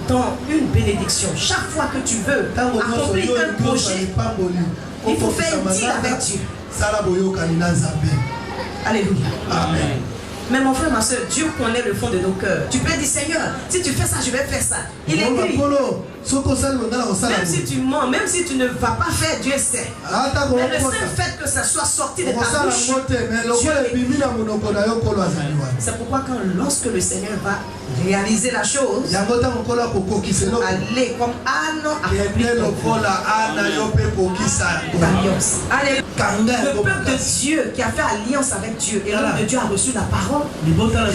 dans une bénédiction, chaque fois que tu veux accomplir un projet, il faut faire un deal avec Dieu. Alléluia. Amen. Mais mon frère, ma soeur, Dieu connaît le fond de nos cœurs. Tu peux dire, Seigneur, si tu fais ça, je vais faire ça. Il est écrit. Même si tu mens, même si tu ne vas pas faire, Dieu sait. Mais le seul fait que ça soit sorti de ta bouche, c'est pourquoi lorsque le Seigneur va réaliser la chose, allez comme Anne le peuple de Dieu qui a fait alliance avec Dieu, et l'homme de Dieu a reçu la parole,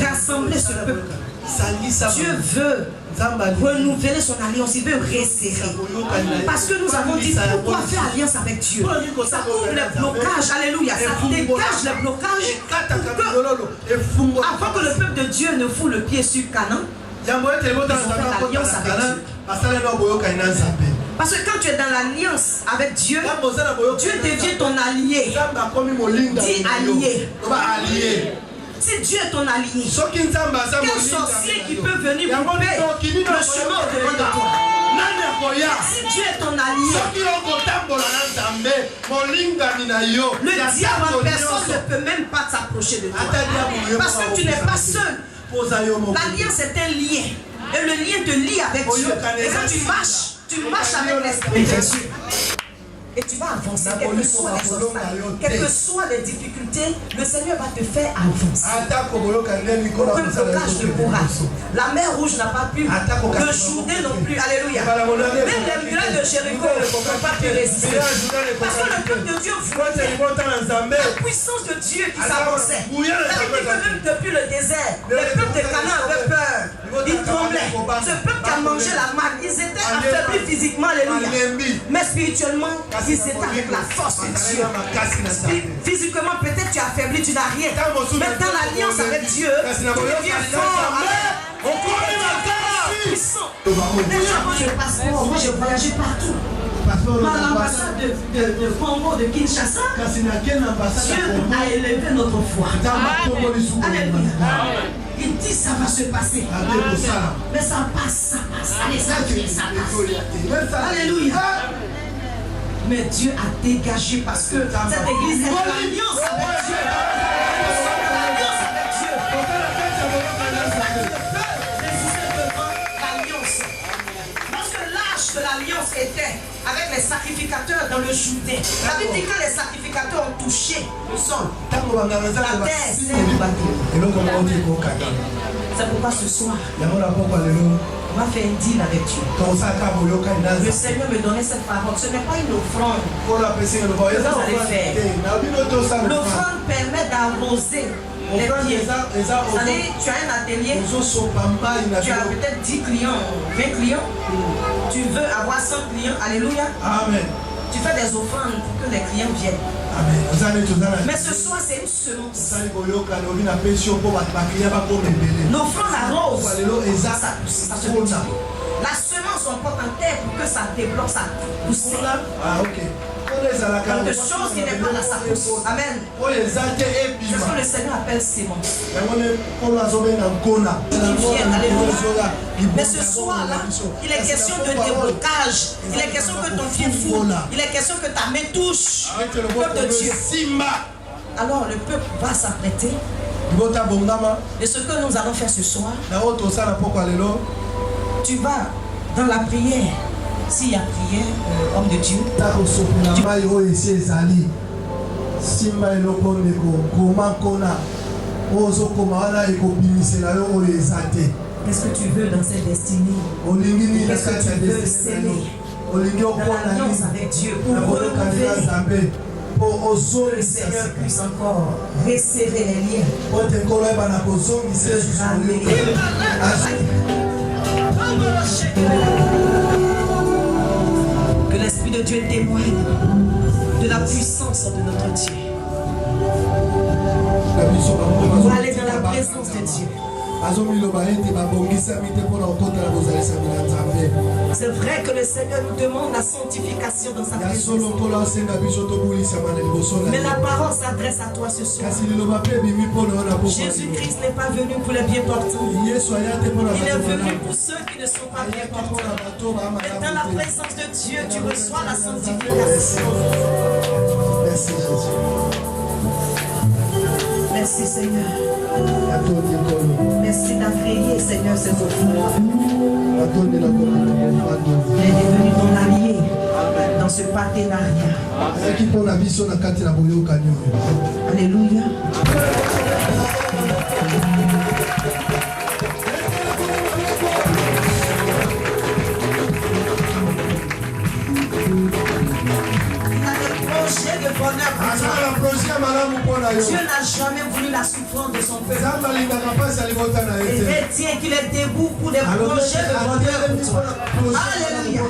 rassembler ce peuple. Dieu veut renouveler son alliance, il veut resserrer. Parce que nous avons dit pourquoi faire alliance avec Dieu. Ça ouvre les blocages, alléluia, ça dégage les blocages avant que le peuple de Dieu ne fout le pied sur Canaan. Ils ont fait l'alliance avec Dieu. Parce que quand tu es dans l'alliance avec Dieu, Dieu devient ton allié. Dis allié. Si Dieu est ton allié, quel sorcier qui peut venir couper le chemin devant de toi? Si Dieu est ton allié, le diable en personne ne peut même pas s'approcher de toi. Parce que tu n'es pas seul. L'alliance est un lien. Et le lien te lie avec Dieu. Et quand tu marches avec l'Esprit de Dieu. Et tu vas avancer, quels que soient les obstacles, quelles que soient les difficultés, le Seigneur va te faire avancer. Aucun blocage ne pourra. La mer Rouge n'a pas pu, le Jourdain non plus, alléluia. Même les murailles de Jéricho n'ont pas pu résister. Parce que le peuple de Dieu voyait la puissance de Dieu qui s'avançait. Ça veut dire que même depuis le désert, les peuples de Canaan avaient peur. Ils tremblaient. Ce peuple qui a mangé la manne, ils étaient affaiblis physiquement, alléluia. Mais spirituellement, ils étaient avec la force de Dieu. Physiquement, peut-être tu es affaibli, tu n'as rien. Mais dans l'alliance avec Dieu, tu deviens fort. Puissant. Déjà, moi, je passe pour moi, j'ai voyagé partout. Par l'ambassade de Congo, de Kinshasa, Dieu a élevé notre foi. Alléluia. Il dit ça va se passer. Mais ça passe. Allez, ça passe. Alléluia. Mais Dieu a dégagé parce que cette église est l'alliance avec Dieu. L'alliance avec Dieu. Résister devant l'alliance. Lorsque l'âge de l'alliance était avec les sacrificateurs dans le Jourdain, la Bible dit que les sacrificateurs ont touché le sol. La terre s'est débattue. C'est pourquoi ce soir, on va faire un deal avec Dieu. Le Seigneur me donnait cette parole. Ce n'est pas une offrande que vous allez faire. L'offrande permet d'arroser les pieds. Vous savez, tu as un atelier, tu as peut-être 10 clients, 20 clients. Tu veux avoir 100 clients. Alléluia. Amen. Tu fais des offrandes pour que les clients viennent. Amen. Mais ce soir, c'est une semence. L'offrande arrose. Ça se multiplie. La semence, on porte en terre pour que ça développe, ça pousse. quelque chose qui n'est pas dans sa pousse. Amen. C'est ce que le Seigneur appelle sémence. Mais ce soir-là, il est question de déblocage. Il est question que ton pied foule. Il est question que ta main touche le peuple de Dieu. Alors le peuple va s'apprêter. Et ce que nous allons faire ce soir, tu vas dans la prière. S'il y a prière, homme de Dieu, qu'est-ce que tu veux dans cette destinée? Qu'est-ce que tu veux sceller dans l'alliance avec Dieu pour renouveler, pour que le Seigneur puisse encore resserrer les liens, que l'Esprit de Dieu témoigne de la puissance de notre Dieu. On va aller dans la présence de Dieu. C'est vrai que le Seigneur nous demande la sanctification dans sa présence. Mais la parole s'adresse à toi ce soir. Jésus-Christ n'est pas venu pour les bien portants. Il est venu pour ceux qui ne sont pas bien portants. Et dans la présence de Dieu, tu reçois la sanctification. Merci Jésus. Merci Seigneur. Merci d'agréer Seigneur ces offrandes. Il est devenu ton allié dans ce partenariat. Alléluia. De bonheur pour toi. Dieu n'a jamais voulu la souffrance de son peuple. Et retient qu'il est debout pour des projets de bonheur pour toi. Alléluia.